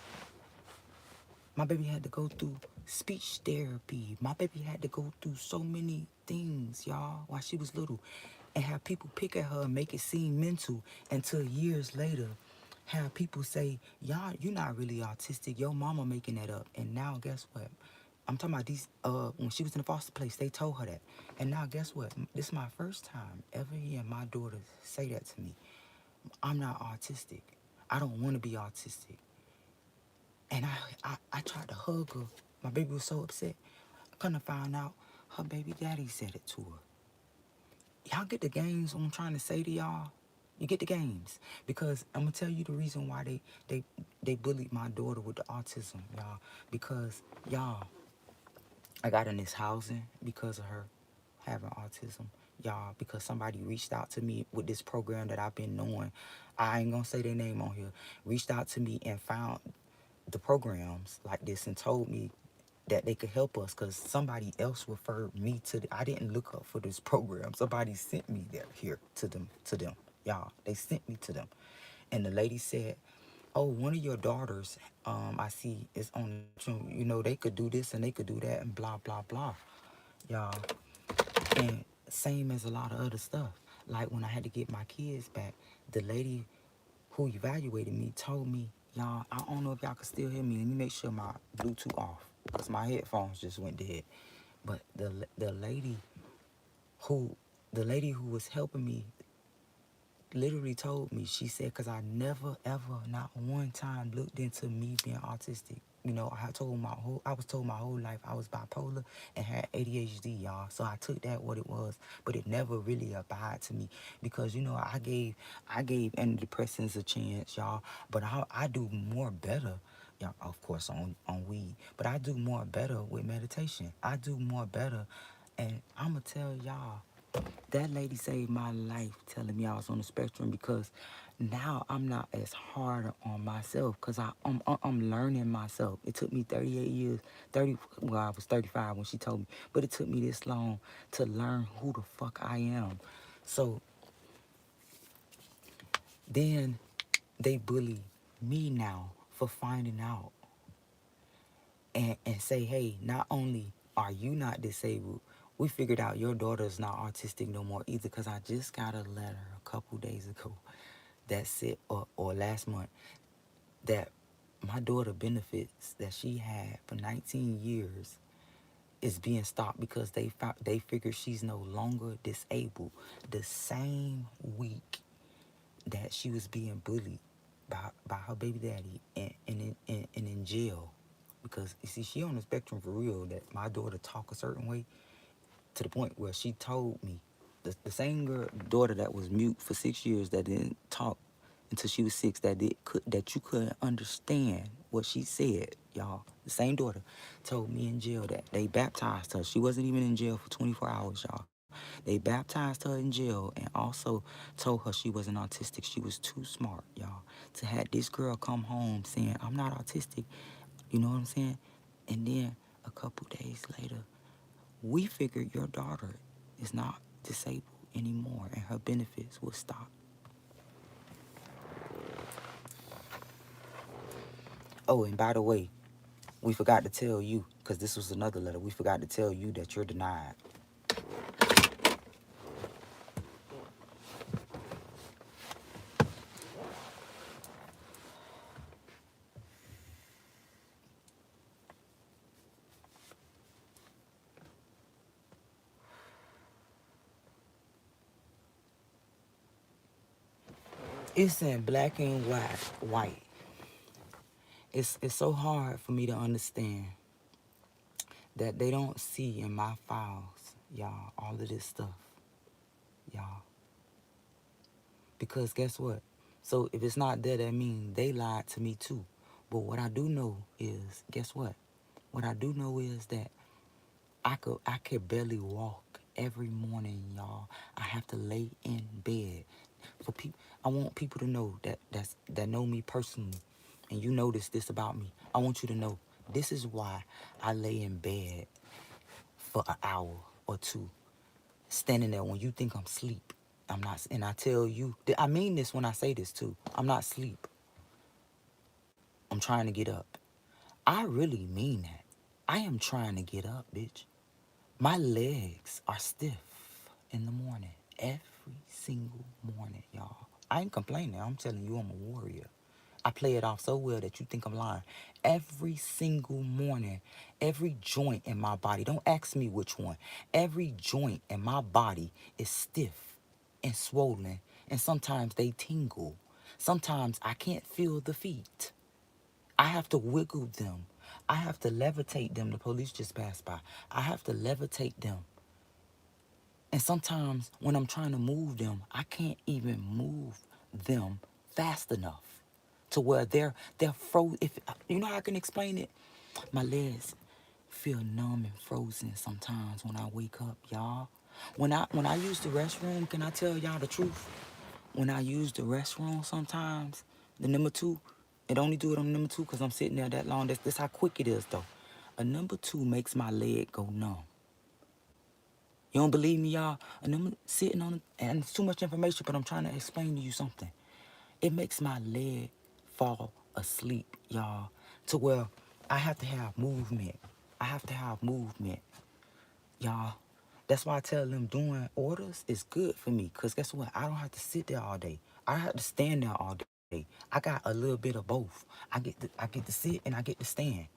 my baby had to go through speech therapy. My baby had to go through so many things, y'all, while she was little. And have people pick at her and make it seem mental until years later. Have people say, y'all, you're not really autistic. Your mama making that up. And now guess what? I'm talking about these, when she was in the foster place, they told her that. And now guess what? This is my first time ever hearing my daughter say that to me. I'm not autistic. I don't want to be autistic. And I tried to hug her. My baby was so upset. Come to find out, her baby daddy said it to her. Y'all get the games what I'm trying to say to y'all? You get the games. Because I'm going to tell you the reason why they bullied my daughter with the autism, y'all. Because, y'all, I got in this housing because of her having autism. Y'all, because somebody reached out to me with this program that I've been knowing. I ain't going to say their name on here. Reached out to me and found the programs like this and told me that they could help us because somebody else referred me to I didn't look up for this program. Somebody sent me there here to them. Y'all, they sent me to them. And the lady said, oh, one of your daughters, I see is on the spectrum. You know, they could do this and they could do that and blah, blah, blah. Y'all. And same as a lot of other stuff. Like when I had to get my kids back, the lady who evaluated me told me, y'all, I don't know if y'all can still hear me. Let me make sure my Bluetooth off because my headphones just went dead. But the who the lady who was helping me literally told me, she said, because I never, ever, not one time looked into me being autistic. You know, I was told my whole life I was bipolar and had ADHD, y'all. So I took that what it was, but it never really applied to me because, you know, I gave antidepressants a chance, y'all. But I do more better, y'all, of course, on weed. But I do more better with meditation. I do more better, and I'ma tell y'all. That lady saved my life telling me I was on the spectrum because now I'm not as hard on myself because I'm learning myself. It took me 38 years, well, I was 35 when she told me, but it took me this long to learn who the fuck I am. So then they bully me now for finding out and say, hey, not only are you not disabled, we figured out your daughter's not autistic no more either because I just got a letter a couple days ago that said, or last month, that my daughter benefits that she had for 19 years is being stopped because they figure she's no longer disabled. The same week that she was being bullied by her baby daddy and in jail because you see she on the spectrum for real, that my daughter talk a certain way to the point where she told me the same daughter that was mute for 6 years that didn't talk until she was 6 that you couldn't understand what she said, y'all. The same daughter told me in jail that they baptized her. She wasn't even in jail for 24 hours, y'all. They baptized her in jail and also told her she wasn't autistic. She was too smart, y'all, to have this girl come home saying, I'm not autistic. You know what I'm saying? And then a couple days later, we figured your daughter is not disabled anymore and her benefits will stop. Oh, and by the way, we forgot to tell you, because this was another letter, we forgot to tell you that you're denied. It's in black and white. It's so hard for me to understand that they don't see in my files, y'all, all of this stuff, y'all. Because guess what? So if it's not there, that means they lied to me too. But what I do know is, guess what? What I do know is that I could barely walk every morning, y'all. I have to lay in bed. For people, I want people to know that know me personally, and you notice this about me. I want you to know this is why I lay in bed for an hour or two, standing there when you think I'm asleep. I'm not, and I tell you, I mean this when I say this too. I'm not asleep. I'm trying to get up. I really mean that. I am trying to get up, bitch. My legs are stiff in the morning. Every single morning, y'all. I ain't complaining. I'm telling you I'm a warrior. I play it off so well that you think I'm lying. Every single morning, every joint in my body, don't ask me which one. Every joint in my body is stiff and swollen, and sometimes they tingle. Sometimes I can't feel the feet. I have to wiggle them. I have to levitate them. The police just passed by. I have to levitate them. And sometimes when I'm trying to move them, I can't even move them fast enough to where they're frozen. If you know how I can explain it, my legs feel numb and frozen sometimes when I wake up, y'all. When I use the restroom, can I tell y'all the truth? When I use the restroom sometimes, the number two, it only do it on number two because I'm sitting there that long. That's how quick it is though. A number two makes my leg go numb. You don't believe me, y'all? And I'm sitting on it, and it's too much information, but I'm trying to explain to you something. It makes my leg fall asleep, y'all, to where I have to have movement. I have to have movement, y'all. That's why I tell them doing orders is good for me, because guess what? I don't have to sit there all day. I don't have to stand there all day. I got a little bit of both. I get to sit and I get to stand.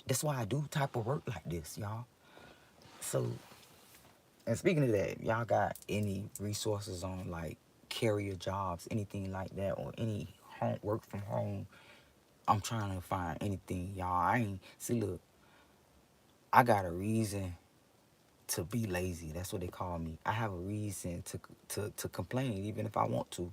That's why I do type of work like this, y'all. So, and speaking of that, y'all got any resources on like carrier jobs, anything like that, or any home work from home? I'm trying to find anything, y'all. I ain't see. Look, I got a reason to be lazy. That's what they call me. I have a reason to complain, even if I want to.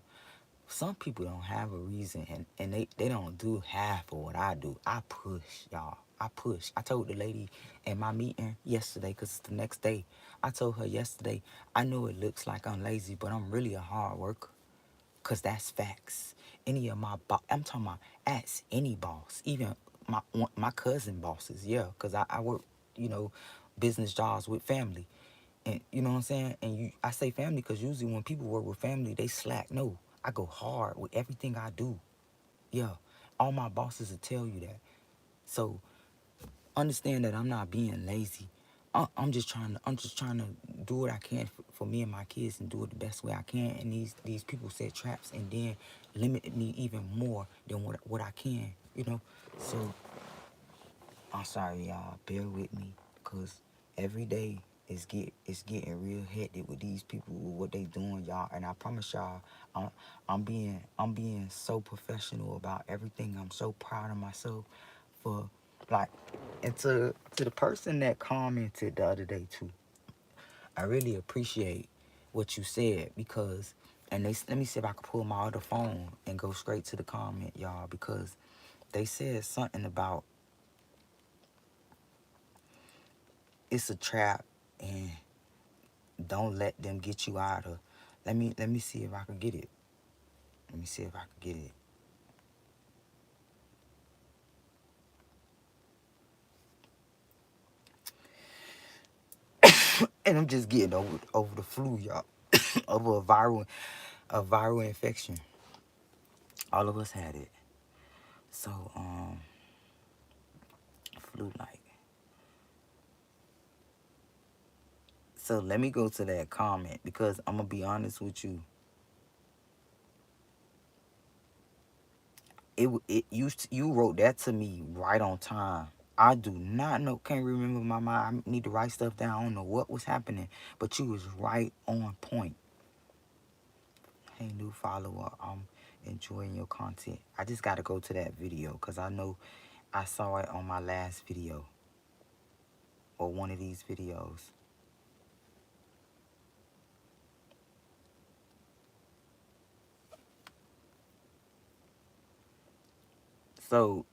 Some people don't have a reason, and they don't do half of what I do. I push, y'all. I push. I told the lady in my meeting yesterday, because it's the next day, I told her yesterday, I know it looks like I'm lazy, but I'm really a hard worker. Because that's facts. Any of my I'm talking about, ask any boss, even my cousin bosses, yeah, because I work, you know, business jobs with family. And you know what I'm saying? And I say family because usually when people work with family, they slack. No, I go hard with everything I do. Yeah, all my bosses will tell you that. So understand that I'm not being lazy. I'm just trying to do what I can for me and my kids and do it the best way I can. And these people set traps and then limit me even more than what I can. You know. So I'm sorry, y'all. Bear with me, cause every day it's getting real hectic with these people with what they doing, y'all. And I promise y'all, I'm being so professional about everything. I'm so proud of myself for like, and to the person that commented the other day too. I really appreciate what you said because, and let me see if I can pull my other phone and go straight to the comment, y'all, because they said something about it's a trap and don't let them get you out of. Let me see if I can get it. Let me see if I can get it. And I'm just getting over the flu, y'all. Over a viral infection. All of us had it. So flu like. So let me go to that comment because I'm gonna be honest with you. You wrote that to me right on time. I do not know, can't remember my mind. I need to write stuff down. I don't know what was happening, but you was right on point. Hey, new follower, I'm enjoying your content. I just got to go to that video because I know I saw it on my last video or one of these videos. So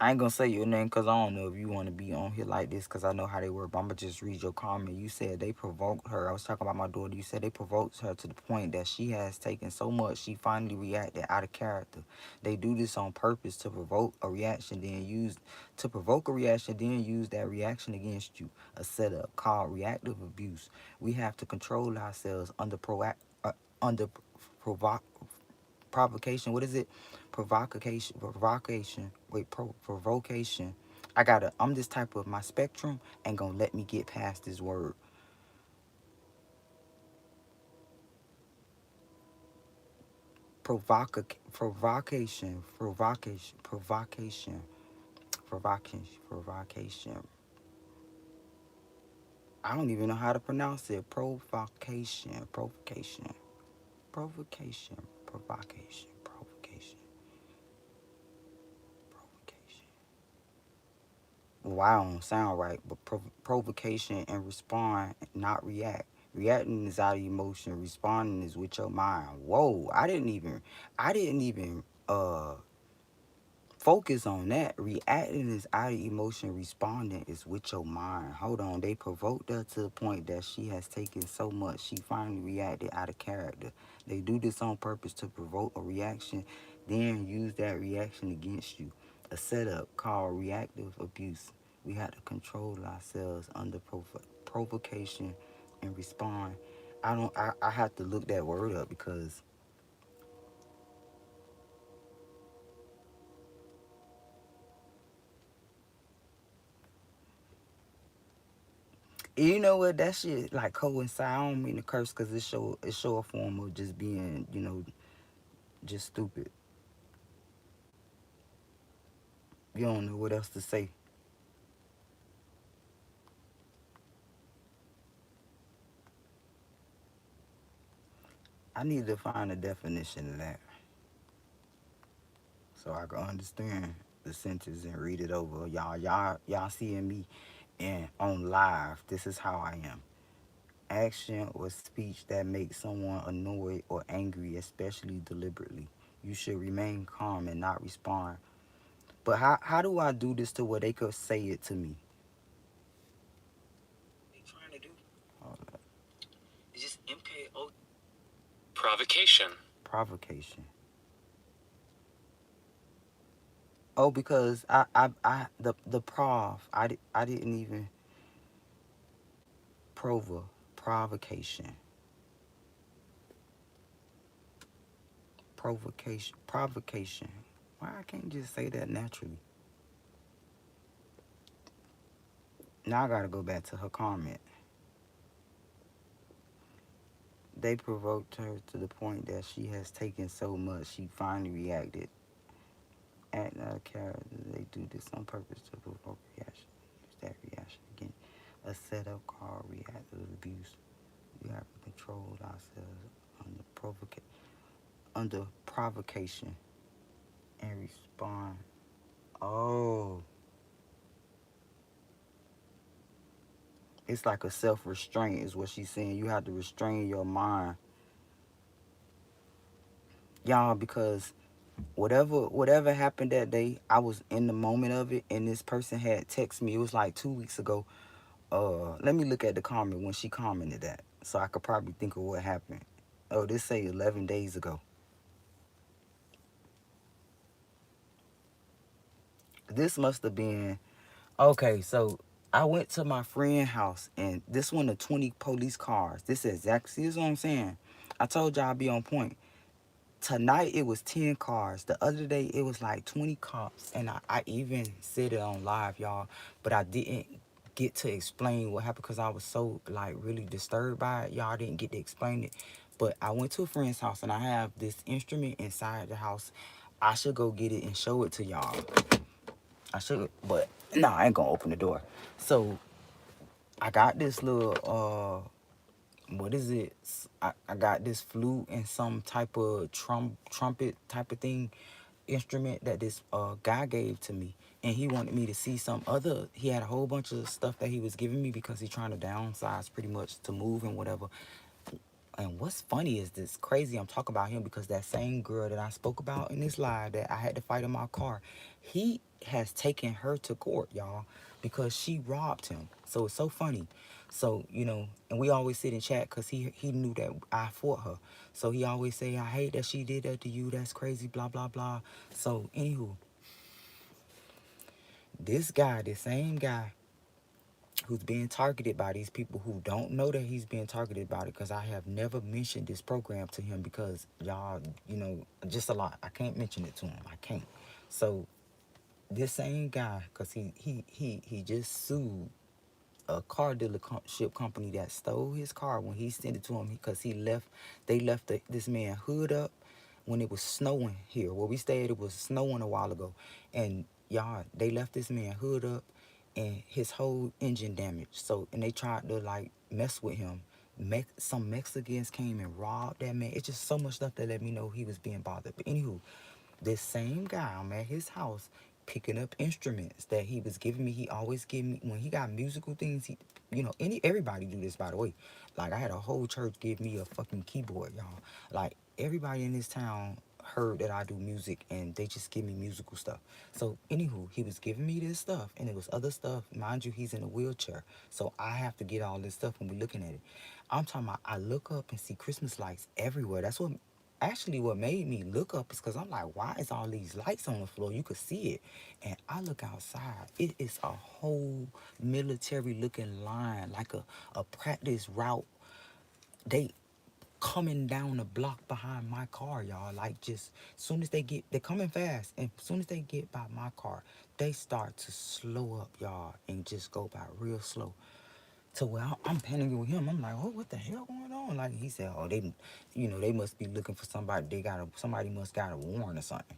I ain't gonna say your name because I don't know if you want to be on here like this because I know how they work. But I'm gonna just read your comment. You said they provoked her. I was talking about my daughter. You said they provoked her to the point that she has taken so much she finally reacted out of character. They do this on purpose to provoke a reaction, then use that reaction against you. A setup called reactive abuse. We have to control ourselves under under provo- provocation. What is it? Provocation. Wait, provocation. I'm this type of, my spectrum ain't gonna let me get past this word. Provocation. I don't even know how to pronounce it. Provocation, provocation. Well, I don't sound right, but provocation and respond, not react. Reacting is out of emotion. Responding is with your mind. Whoa! I didn't even focus on that. Reacting is out of emotion. Responding is with your mind. Hold on. They provoked her to the point that she has taken so much. She finally reacted out of character. They do this on purpose to provoke a reaction, then use that reaction against you. A setup called reactive abuse. We have to control ourselves under provocation and respond. I have to look that word up because you know what, that shit like coincide. I don't mean to curse because it show a form of just being, just stupid. You don't know what else to say. I need to find a definition of that so I can understand the sentence and read it over. Y'all seeing me and on live. This is how I am. Action or speech that makes someone annoyed or angry, especially deliberately. You should remain calm and not respond. But how do I do this to where they could say it to me? Hold up. Provocation. Provocation. Oh, because the prov, I didn't even provocation. Provocation. Why I can't just say that naturally? Now I gotta go back to her comment. They provoked her to the point that she has taken so much she finally reacted. Act out of character. They do this on purpose to provoke reaction. Use that reaction again. A setup called reactive abuse. We have to control ourselves under under provocation and respond. Oh, it's like a self restraint, is what she's saying. You have to restrain your mind, y'all, because whatever happened that day, I was in the moment of it, and this person had texted me. It was like 2 weeks ago. Let me look at the comment when she commented that, so I could probably think of what happened. Oh, this say 11 days ago. This must have been okay. So I went to my friend's house, and this one of 20 police cars. This is exactly, see, this is what I'm saying. I told y'all I'd be on point. Tonight it was 10 cars. The other day it was like 20 cops. And I even said it on live, y'all. But I didn't get to explain what happened because I was so like really disturbed by it. Y'all didn't get to explain it. But I went to a friend's house and I have this instrument inside the house. I should go get it and show it to y'all. I should, but no, I ain't gonna open the door. So I got this little what is it? I got this flute and some type of trumpet type of thing instrument that this guy gave to me, and he wanted me to see some other. He had a whole bunch of stuff that he was giving me because he's trying to downsize pretty much to move and whatever. And what's funny is this crazy I'm talking about him because that same girl that I spoke about in this live that I had to fight in my car, he has taken her to court, y'all, because she robbed him. So it's so funny. So, and we always sit and chat because he knew that I fought her. So he always say, I hate that she did that to you. That's crazy, blah, blah, blah. So, anywho, this guy, this same guy, who's being targeted by these people who don't know that he's being targeted by it, because I have never mentioned this program to him because y'all, just a lot. I can't mention it to him. I can't. So this same guy, because he just sued a car dealership company that stole his car when he sent it to him because they left this man hood up when it was snowing here where we stayed. It was snowing a while ago, and y'all, they left this man hood up and his whole engine damaged. So, and they tried to like mess with him. Some Mexicans came and robbed that man. It's just so much stuff that let me know he was being bothered. But anywho, this same guy, I'm at his house picking up instruments that he was giving me. He always give me when he got musical things. Everybody do this, by the way. Like, I had a whole church give me a fucking keyboard, y'all. Like, everybody in this town heard that I do music and they just give me musical stuff. So anywho, he was giving me this stuff and it was other stuff. Mind you, he's in a wheelchair. So I have to get all this stuff when we looking at it. I'm talking about, I look up and see Christmas lights everywhere. That's what actually what made me look up is because I'm like, why is all these lights on the floor? You could see it. And I look outside. It is a whole military looking line, like a practice route. They coming down the block behind my car, y'all. Like, just soon as they're coming fast, and soon as they get by my car, they start to slow up, y'all, and just go by real slow. To where I'm panicking with him. I'm like, oh, what the hell going on? Like, he said, oh, they must be looking for somebody. Somebody must got a warrant or something.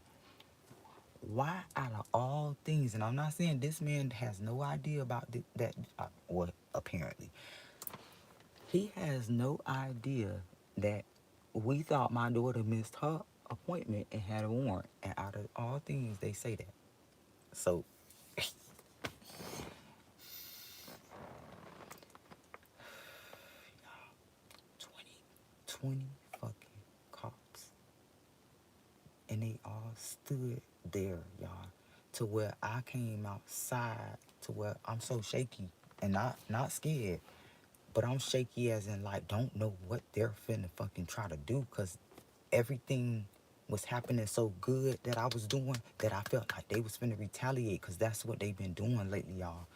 Why, out of all things, and I'm not saying this man has no idea about that, well, apparently, he has no idea that we thought my daughter missed her appointment and had a warrant. And out of all things, they say that. So, 20, 20 fucking cops, and they all stood there, y'all, to where I came outside, to where I'm so shaky and not scared, but I'm shaky as in, like, don't know what they're finna fucking try to do, because everything was happening so good that I was doing that I felt like they was finna retaliate, because that's what they've been doing lately, y'all.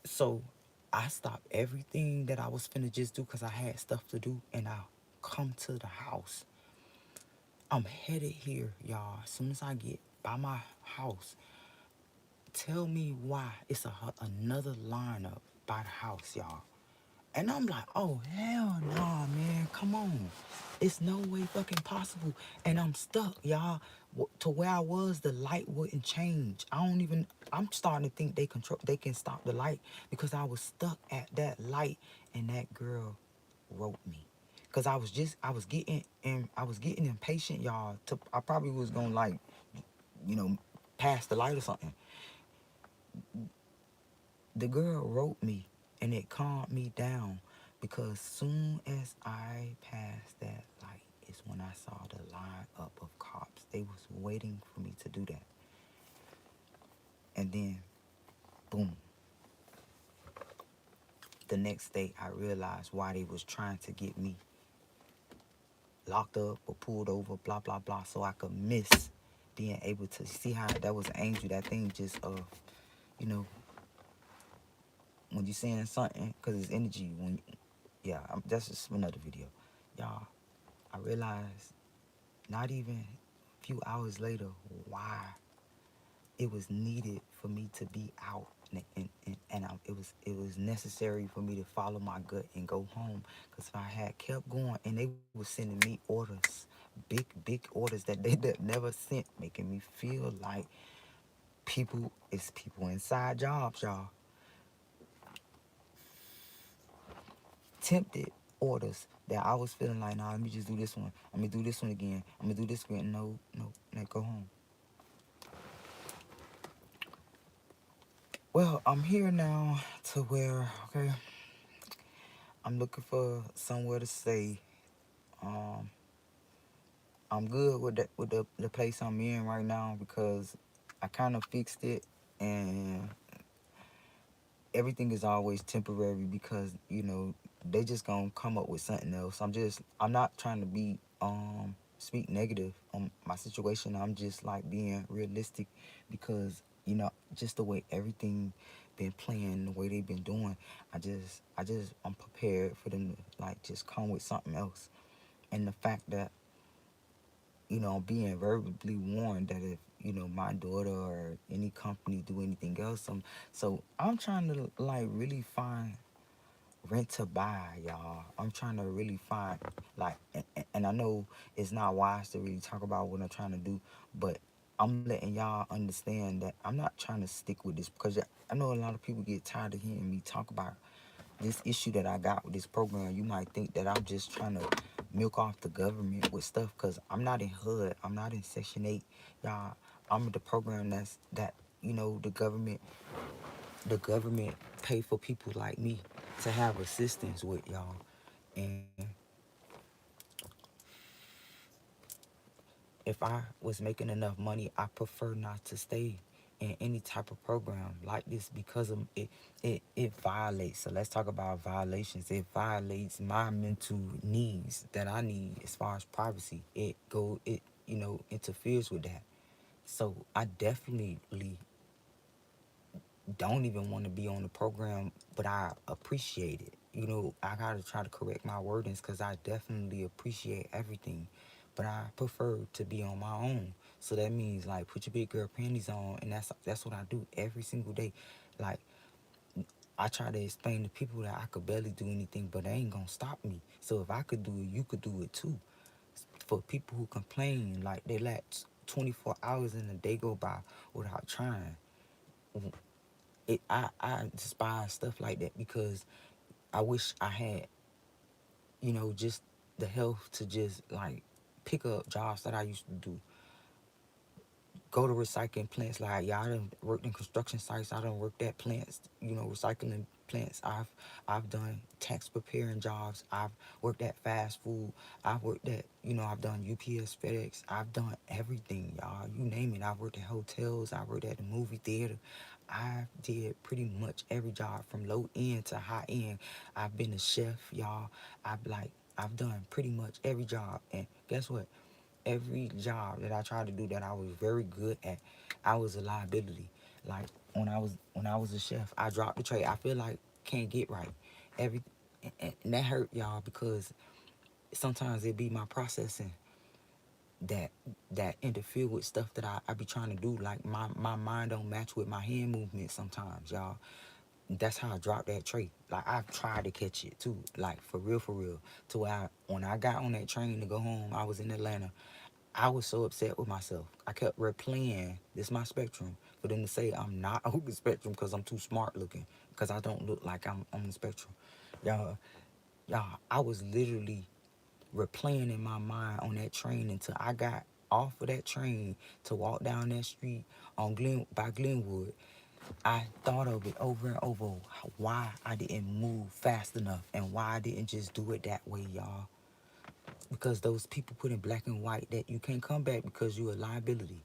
So I stopped everything that I was finna just do because I had stuff to do, and I come to the house. I'm headed here, y'all. As soon as I get by my house, tell me why it's another lineup by the house, y'all. And I'm like, oh, hell nah, man. Come on. It's no way fucking possible. And I'm stuck, y'all. To where I was, the light wouldn't change. I'm starting to think they can stop the light because I was stuck at that light and that girl wrote me. Cause I was getting impatient, y'all. I probably was gonna, like, you know, pass the light or something. The girl wrote me and it calmed me down because soon as I passed that light is when I saw the line up of cops. They was waiting for me to do that. And then, boom. The next day I realized why they was trying to get me locked up or pulled over, blah, blah, blah, so I could miss being able to see how that was an angel. That thing just, you know, when you saying something, because it's energy, yeah, that's just another video. Y'all, I realized not even a few hours later why it was needed for me to be out, it was necessary for me to follow my gut and go home, because if I had kept going and they were sending me orders, big orders that they never sent, making me feel like people inside jobs, y'all, tempted orders that I was feeling like, nah, let me just do this one. Let me do this one again. I'm gonna do this again. No, go home. Well, I'm here now to where, okay, I'm looking for somewhere to stay. Um, I'm good with the place I'm in right now because I kind of fixed it, and everything is always temporary because they just gonna come up with something else. I'm not trying to be speak negative on my situation. I'm just like being realistic because just the way everything been playing the way they've been doing, I'm prepared for them to like just come with something else. And the fact that, I'm being verbally warned that if, my daughter or any company do anything else, so I'm trying to like really find rent to buy, y'all. I'm trying to really find like, and I know it's not wise to really talk about what I'm trying to do, but I'm letting y'all understand that I'm not trying to stick with this because I know a lot of people get tired of hearing me talk about this issue that I got with this program. You might think that I'm just trying to milk off the government with stuff because I'm not in HUD. I'm not in Section 8. Y'all, I'm the program that, the government pay for people like me to have assistance with, y'all. And if I was making enough money, I prefer not to stay in any type of program like this because of it violates. So let's talk about violations. It violates my mental needs that I need as far as privacy. It interferes with that. So I definitely don't even want to be on the program, but I appreciate it. I gotta try to correct my wordings because I definitely appreciate everything, but I prefer to be on my own. So that means like put your big girl panties on, and that's what I do every single day. Like I try to explain to people that I could barely do anything, but they ain't gonna stop me. So if I could do it, you could do it too. For people who complain like they let 24 hours in a day go by without trying, I despise stuff like that because I wish I had, just the health to just like pick up jobs that I used to do, go to recycling plants. Like, yeah, I done worked in construction sites. I done worked at plants, recycling plants. I've done tax preparing jobs. I've worked at fast food. I've worked at, I've done UPS, FedEx. I've done everything, y'all. You name it. I've worked at hotels. I worked at the movie theater. I did pretty much every job from low end to high end. I've been a chef, y'all. I've done pretty much every job. And guess what? Every job that I tried to do that I was very good at, I was a liability. Like when I was a chef, I dropped the tray. I feel like can't get right. Every and that hurt, y'all, because sometimes it be my processing that interfere with stuff that I be trying to do. Like my mind don't match with my hand movement sometimes, y'all. That's how I dropped that tray. Like I've tried to catch it too, like for real, for real. To where when I got on that train to go home, I was in Atlanta. I was so upset with myself. I kept replaying this my spectrum for them to say I'm not on the spectrum because I'm too smart looking, because I don't look like I'm on the spectrum. Y'all, I was literally replaying in my mind on that train until I got off of that train to walk down that street on by Glenwood. I thought of it over and over why I didn't move fast enough and why I didn't just do it that way, y'all. Because those people put in black and white that you can't come back because you're a liability.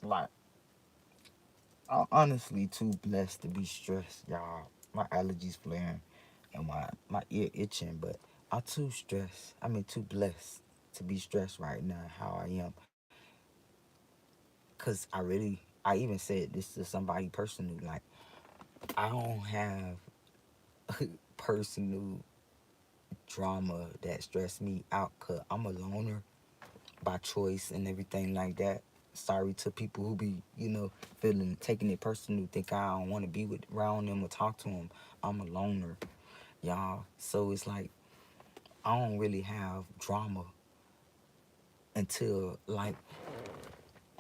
Like, I'm honestly too blessed to be stressed, y'all. My allergies flaring and my ear itching, but I'm too stressed. I mean, too blessed to be stressed right now, how I am. Because I even said this to somebody personal. Like, I don't have personal drama that stress me out because I'm a loner by choice and everything like that. Sorry to people who be, feeling taking it personal, think I don't want to be with around them or talk to them. I'm a loner, y'all. So it's like I don't really have drama until like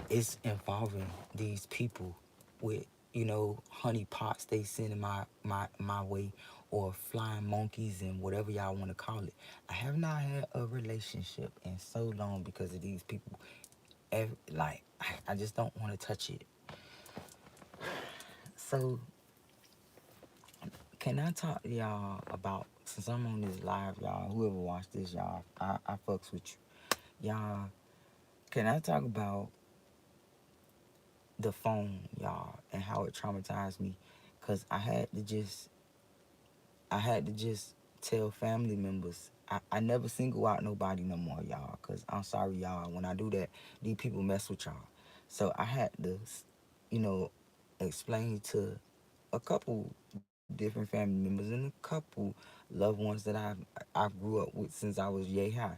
it's involving these people with, honey pots they send in my way, or flying monkeys and whatever y'all want to call it. I have not had a relationship in so long because of these people. Like I just don't want to touch it. So can I talk to y'all about, since I'm on this live, y'all, whoever watched this, y'all, I fucks with you. Y'all, can I talk about the phone, y'all, and how it traumatized me? Cause I had to just tell family members I never single out nobody no more, y'all. Cause I'm sorry, y'all. When I do that, these people mess with y'all. So I had to, you know, explain to a couple different family members and a couple loved ones that I grew up with since I was yay high.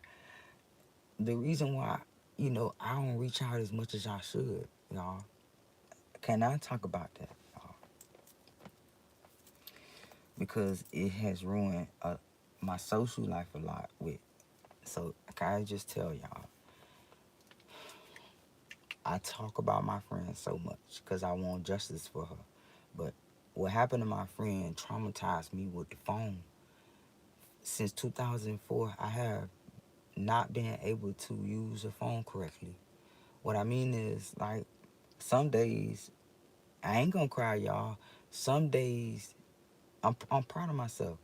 The reason why, I don't reach out as much as I should, y'all. Can I talk about that, y'all? Because it has ruined my social life a lot with. So can I just tell y'all, I talk about my friend so much because I want justice for her. But what happened to my friend traumatized me with the phone. Since 2004, I have not been able to use a phone correctly. What I mean is, like, some days, I ain't gonna cry, y'all. Some days, I'm proud of myself.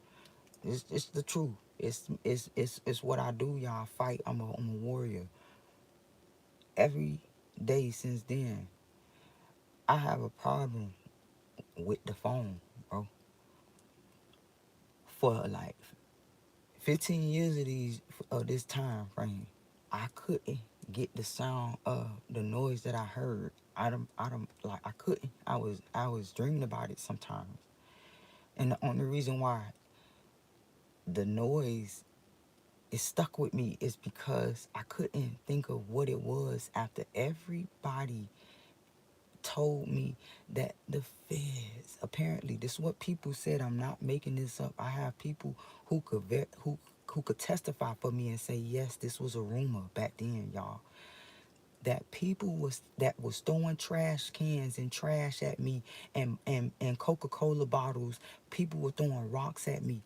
It's the truth. It's what I do, y'all. Fight. I'm a warrior. Every day since then, I have a problem with the phone, bro. For like 15 years of this time frame, I couldn't get the sound of the noise that I heard. I don't like I couldn't. I was dreaming about it sometimes. And the only reason why the noise is stuck with me is because I couldn't think of what it was after everybody told me that the feds, apparently this is what people said. I'm not making this up. I have people who could testify for me and say, yes, this was a rumor back then, y'all, that people was throwing trash cans and trash at me, and Coca-Cola bottles. People were throwing rocks at me.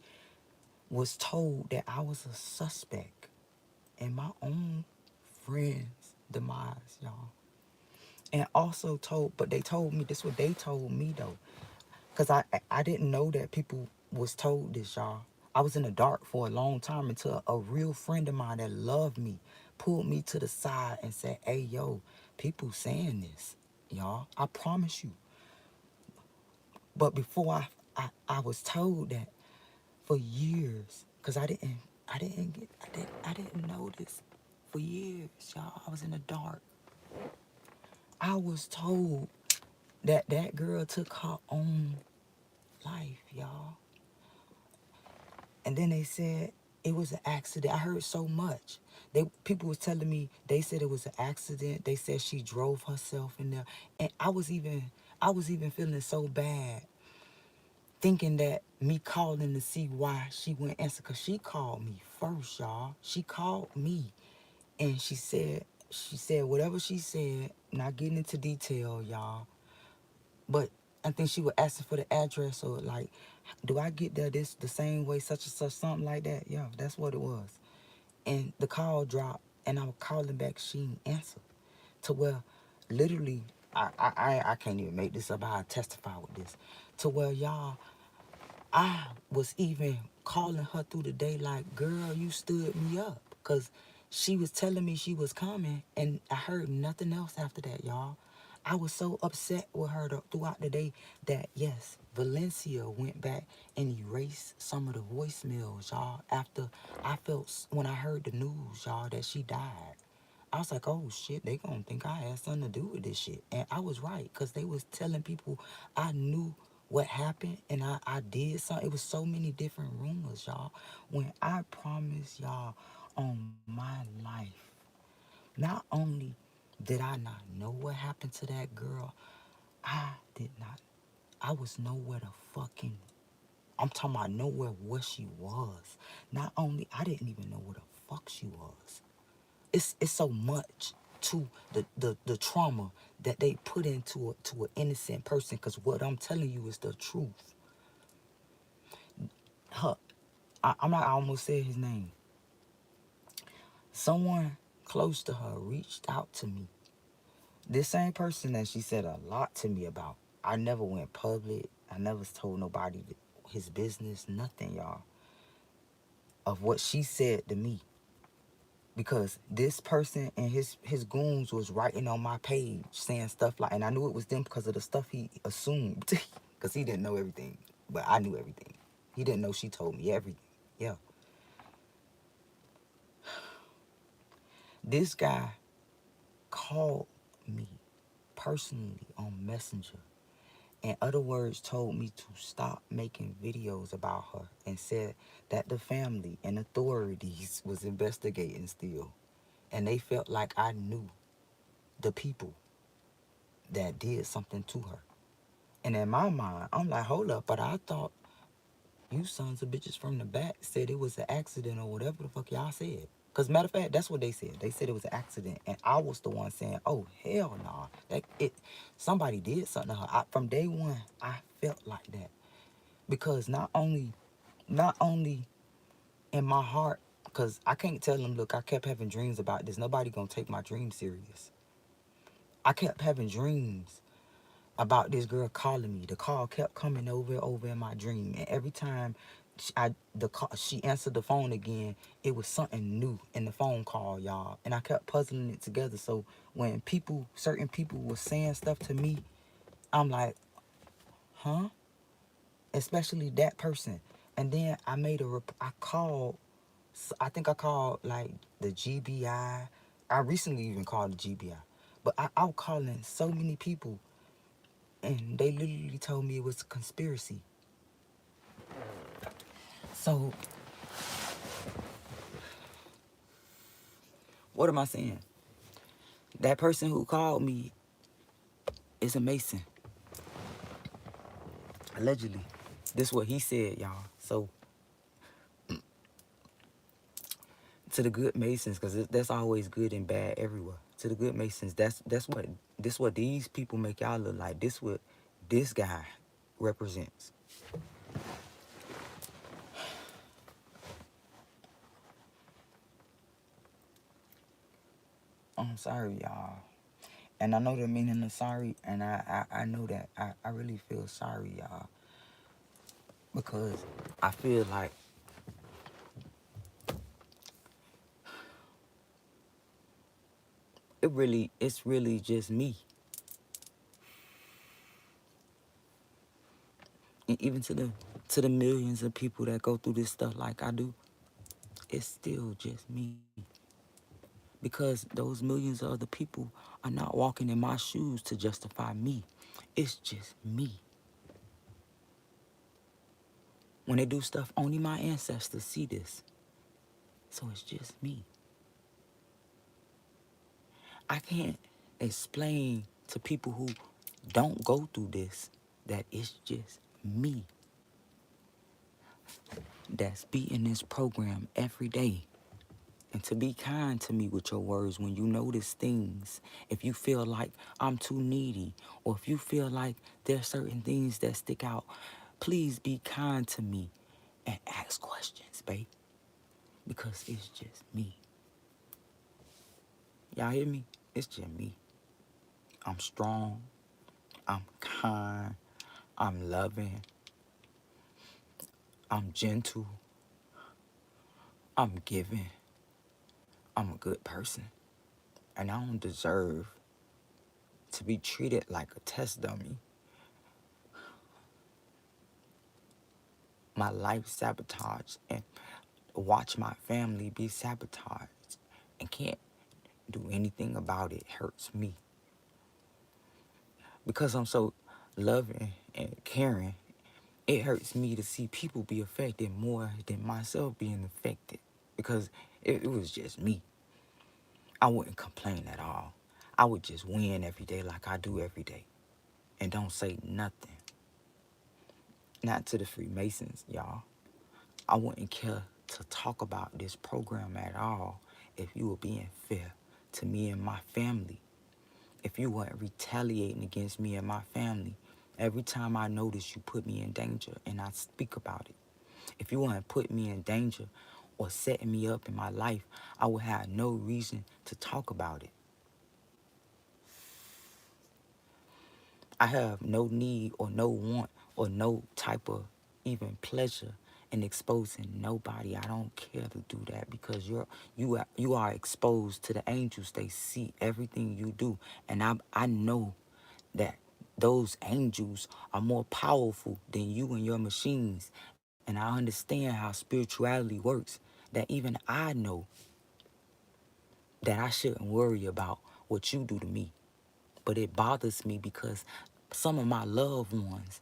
Was told that I was a suspect in my own friend's demise, y'all. And also told, but they told me, this what they told me though, because I didn't know that people was told this, y'all. I was in the dark for a long time until a real friend of mine that loved me pulled me to the side and said, hey, yo, people saying this, y'all. I promise you. But before I was told that for years, because I didn't know this for years, y'all. I was in the dark. I was told that that girl took her own life, y'all. And then they said it was an accident. I heard so much. People was telling me, they said it was an accident. They said she drove herself in there. And I was even feeling so bad, thinking that me calling to see why she wouldn't answer, because she called me first, y'all. She called me, and she said whatever she said, not getting into detail, y'all. But I think she was asking for the address, or like, do I get there this the same way, such and such, something like that. Yeah, that's what it was. And the call dropped, and I was calling back. She didn't answer. To where, literally, I can't even make this up. I testify with this. To where, y'all, I was even calling her through the day like, girl, you stood me up. Because she was telling me she was coming, and I heard nothing else after that, y'all. I was so upset with her throughout the day that, yes, Valencia went back and erased some of the voicemails, y'all, after when I heard the news, y'all, that she died. I was like, oh shit, they gonna think I had something to do with this shit. And I was right, because they was telling people I knew what happened, and I did something. It was so many different rumors, y'all. When I promise y'all, on my life, not only did I not know what happened to that girl, I did not, I was nowhere to fucking, I'm talking about nowhere where she was. Not only, I didn't even know where the fuck she was. It's so much to the trauma that they put into to an innocent person. Because what I'm telling you is the truth. Her, I almost said his name. Someone close to her reached out to me. This same person that she said a lot to me about. I never went public. I never told nobody his business, nothing, y'all, of what she said to me. Because this person and his goons was writing on my page saying stuff like, and I knew it was them because of the stuff he assumed, because he didn't know everything, but I knew everything. He didn't know she told me everything. Yeah. This guy called me personally on Messenger. In other words, told me to stop making videos about her and said that the family and authorities was investigating still. And they felt like I knew the people that did something to her. And in my mind, I'm like, hold up, but I thought you sons of bitches from the back said it was an accident or whatever the fuck y'all said. Cause matter of fact, that's what they said. They said it was an accident, and I was the one saying, "Oh hell nah, somebody did something to her." From day one, I felt like that because not only in my heart, cause I can't tell them, look, I kept having dreams about this. Nobody gonna take my dreams serious. I kept having dreams about this girl calling me. The call kept coming over and over in my dream, and every time she answered the phone again, it was something new in the phone call, y'all. And I kept puzzling it together. So when certain people were saying stuff to me, I'm like, huh? Especially that person. And then I called. I think I called like the GBI. I recently even called the GBI, but I was calling so many people, and they literally told me it was a conspiracy. So what am I saying? That person who called me is a Mason, allegedly. This is what he said, y'all. So to the good Masons, because that's always good and bad everywhere. To the good Masons, this what these people make y'all look like. This what this guy represents. I'm sorry, y'all. And I know the meaning of sorry, and I know that I really feel sorry, y'all. Because I feel like it's really just me. And even to the millions of people that go through this stuff like I do, it's still just me. Because those millions of other people are not walking in my shoes to justify me. It's just me. When they do stuff, only my ancestors see this. So it's just me. I can't explain to people who don't go through this that it's just me that's beating this program every day. And to be kind to me with your words when you notice things. If you feel like I'm too needy, or if you feel like there's certain things that stick out, please be kind to me and ask questions, babe. Because it's just me. Y'all hear me? It's just me. I'm strong. I'm kind. I'm loving. I'm gentle. I'm giving. I'm a good person. And I don't deserve to be treated like a test dummy. My life sabotaged and watch my family be sabotaged and can't do anything about it hurts me. Because I'm so loving and caring, it hurts me to see people be affected more than myself being affected. Because it was just me. I wouldn't complain at all. I would just win every day like I do every day. And don't say nothing. Not to the Freemasons, y'all. I wouldn't care to talk about this program at all if you were being fair to me and my family. If you weren't retaliating against me and my family, every time I notice you put me in danger and I speak about it. If you weren't putting me in danger or setting me up in my life, I would have no reason to talk about it. I have no need or no want or no type of even pleasure in exposing nobody. I don't care to do that because you are exposed to the angels. They see everything you do, and I know that those angels are more powerful than you and your machines, and I understand how spirituality works. That even I know that I shouldn't worry about what you do to me. But it bothers me because some of my loved ones,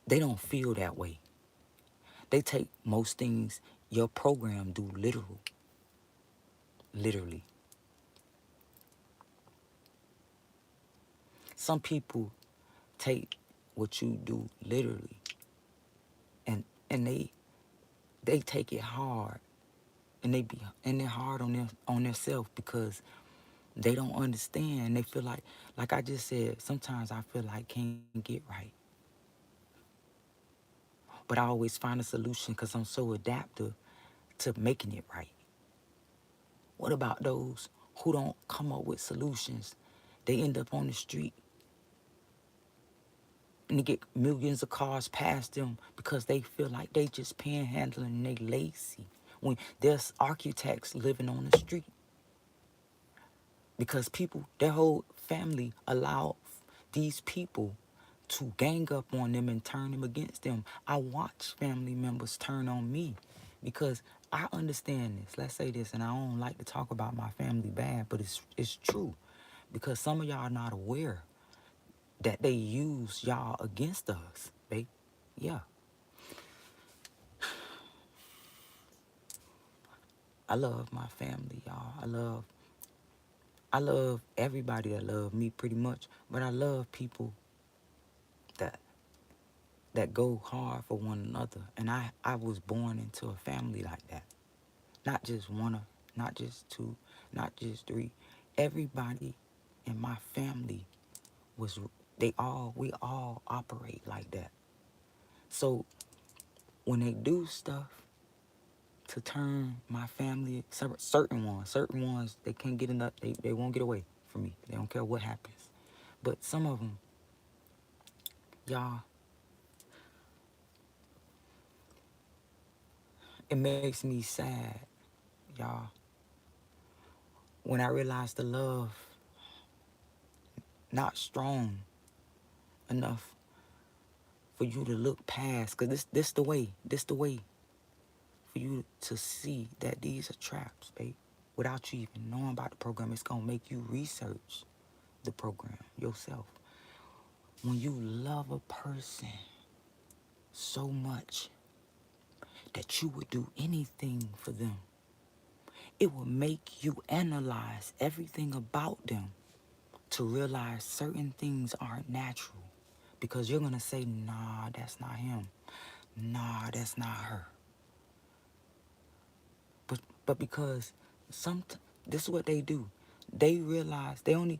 they don't feel that way. They take most things your program do literal, literally. Some people take what you do literally, and they take it hard, and they're hard on themselves because they don't understand. They feel like I just said, sometimes I feel like can't get right. But I always find a solution because I'm so adaptive to making it right. What about those who don't come up with solutions? They end up on the street and they get millions of cars past them because they feel like they just panhandling and they lazy. When there's architects living on the street. Because people, their whole family allow these people to gang up on them and turn them against them. I watch family members turn on me because I understand this. Let's say this, and I don't like to talk about my family bad, but it's true. Because some of y'all are not aware that they use y'all against us. Yeah. I love my family, y'all. I love everybody that love me pretty much, but I love people that go hard for one another. And I was born into a family like that. Not just one, not just two, not just three. Everybody in my family was, we all operate like that. So when they do stuff to turn my family, certain ones, they can't get enough, they won't get away from me. They don't care what happens. But some of them, y'all, it makes me sad, y'all, when I realize the love not strong enough for you to look past. Because this the way for you to see that these are traps, babe. Without you even knowing about the program, it's going to make you research the program yourself. When you love a person so much that you would do anything for them, it will make you analyze everything about them to realize certain things aren't natural. Because you're going to say, nah, that's not him. Nah, that's not her. But because some, this is what they do. They realize they only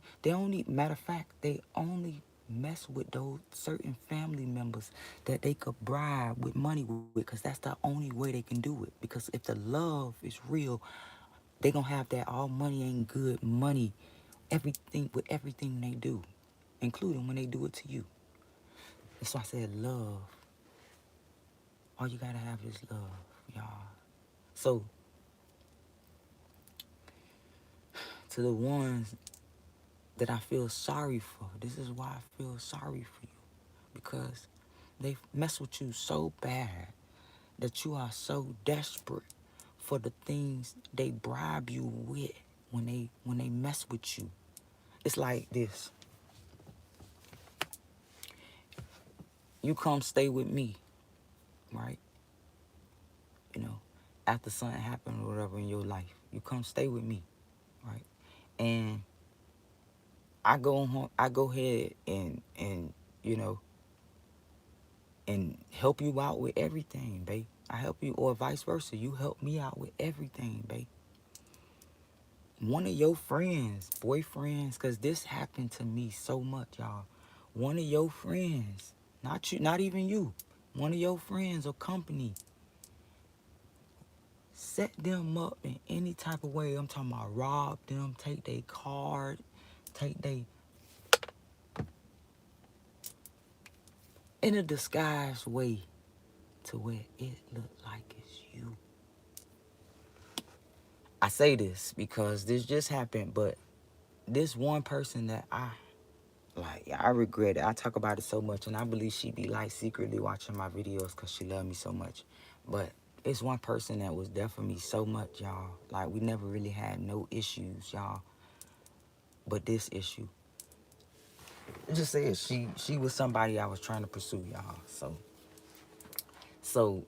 matter of fact, they only mess with those certain family members that they could bribe with money with, because that's the only way they can do it. Because if the love is real, they gonna have that all money ain't good money, everything with everything they do, including when they do it to you. That's why I said love. All you gotta have is love, y'all. So to the ones that I feel sorry for, this is why I feel sorry for you. Because they mess with you so bad that you are so desperate for the things they bribe you with when they mess with you. It's like this. You come stay with me, right? You know, after something happened or whatever in your life, you come stay with me, right? And I go home, I go ahead and you know and help you out with everything, babe. I help you, or vice versa. You help me out with everything, babe. One of your friends, boyfriends, because this happened to me so much, y'all. One of your friends, not you, not even you, one of your friends or company, set them up in any type of way. I'm talking about rob them, take their card, take they, in a disguised way to where it looked like it's you. I say this because this just happened, but this one person that I regret it. I talk about it so much, and I believe she be like secretly watching my videos because she love me so much. But It's one person that was there for me so much, y'all. Like, we never really had no issues, y'all. But this issue, it just said she was somebody I was trying to pursue, y'all. So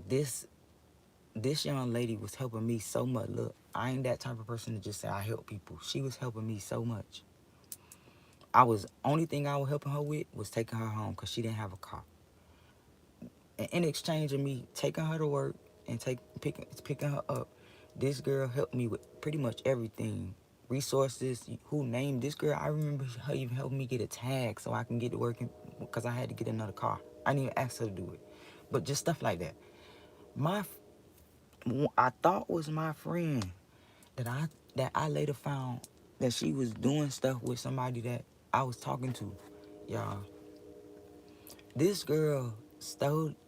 this this young lady was helping me so much. Look, I ain't that type of person to just say I help people. She was helping me so much. I was only thing I was helping her with was taking her home because she didn't have a car. And in exchange of me taking her to work and picking her up, this girl helped me with pretty much everything. Resources, who named this girl? I remember her even helping me get a tag so I can get to working because I had to get another car. I didn't even ask her to do it, but just stuff like that. My, I thought was my friend that I later found that she was doing stuff with somebody that I was talking to, y'all. This girl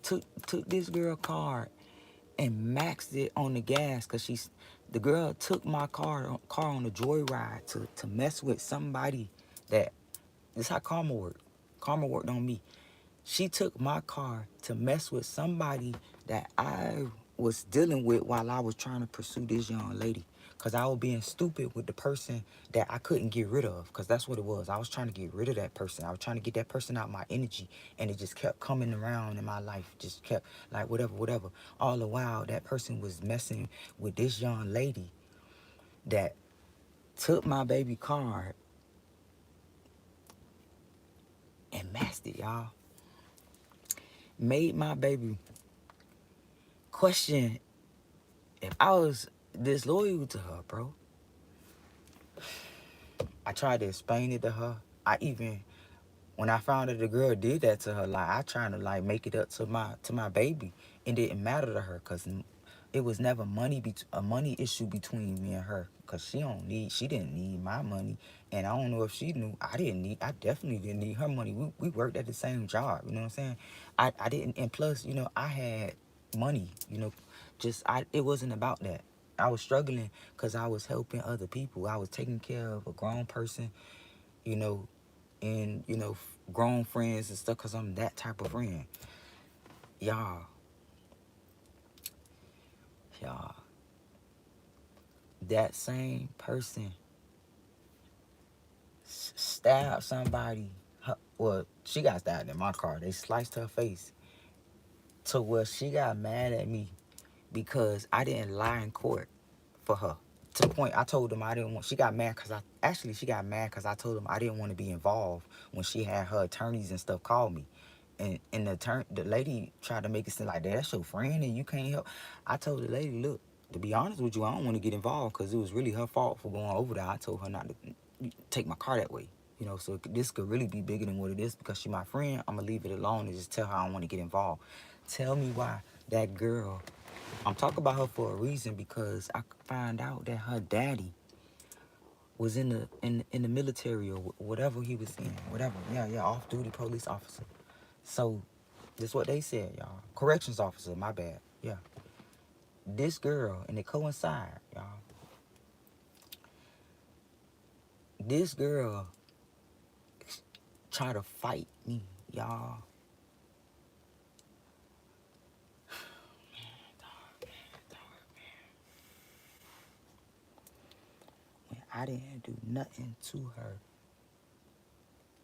took this girl card and maxed it on the gas because the girl took my car on a joyride to mess with somebody that this how karma worked. Karma worked on me. She took my car to mess with somebody that I was dealing with while I was trying to pursue this young lady. Cause I was being stupid with the person that I couldn't get rid of. Cause that's what it was. I was trying to get rid of that person. I was trying to get that person out of my energy. And it just kept coming around in my life. Just kept like whatever. All the while that person was messing with this young lady that took my baby card and masked it, y'all. Made my baby question if I was disloyal to her, bro. I tried to explain it to her. I even when I found that the girl did that to her, like I tried to like make it up to my baby. It didn't matter to her because it was never a money issue between me and her. Cause she didn't need my money, and I don't know if she knew. I definitely didn't need her money. We worked at the same job. You know what I'm saying? I didn't, and plus, I had money. It wasn't about that. I was struggling because I was helping other people. I was taking care of a grown person, you know, and grown friends and stuff because I'm that type of friend. Y'all, y'all, that same person stabbed somebody. Well, she got stabbed in my car. They sliced her face to where she got mad at me because I didn't lie in court for her. To the point I told them I didn't want. She got mad because I told them I didn't want to be involved when she had her attorneys and stuff call me. And the lady tried to make it seem like that's your friend and you can't help. I told the lady, look, to be honest with you, I don't want to get involved because it was really her fault for going over there. I told her not to take my car that way. So this could really be bigger than what it is because she's my friend. I'm going to leave it alone and just tell her I don't want to get involved. Tell me why that girl, I'm talking about her for a reason because I find out that her daddy was in the military or whatever he was in. Whatever. Yeah, off-duty police officer. So, this is what they said, y'all. Corrections officer, my bad. Yeah. This girl, and it coincide, y'all. This girl tried to fight me, y'all. When I didn't do nothing to her.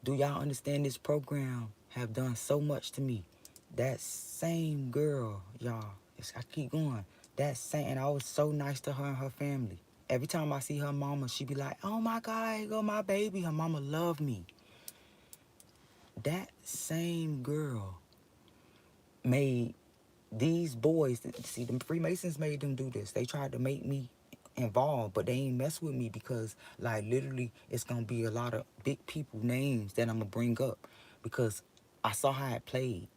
Do y'all understand this program have done so much to me? That same girl, y'all. I keep going. And I was so nice to her and her family. Every time I see her mama, she be like, oh my God, here go my baby. Her mama love me. That same girl made these boys, see, the Freemasons made them do this. They tried to make me involved, but they ain't mess with me because, like, literally, it's gonna be a lot of big people names that I'm gonna bring up because I saw how it played.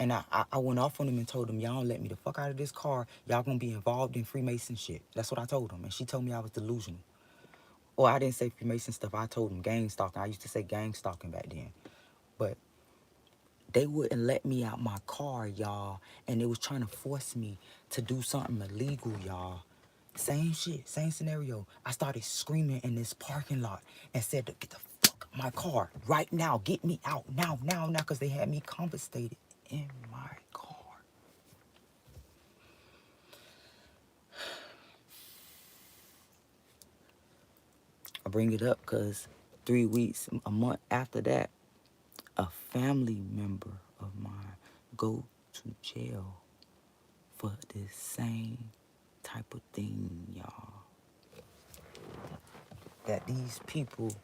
And I went off on them and told them, y'all let me the fuck out of this car. Y'all gonna be involved in Freemason shit. That's what I told them. And she told me I was delusional. Or I didn't say Freemason stuff. I told them gang stalking. I used to say gang stalking back then. But they wouldn't let me out my car, y'all. And they was trying to force me to do something illegal, y'all. Same shit, same scenario. I started screaming in this parking lot and said, get the fuck out my car right now. Get me out now, because they had me confiscated in my car. I bring it up because 3 weeks, a month after that, a family member of mine go to jail for this same type of thing, y'all. That these people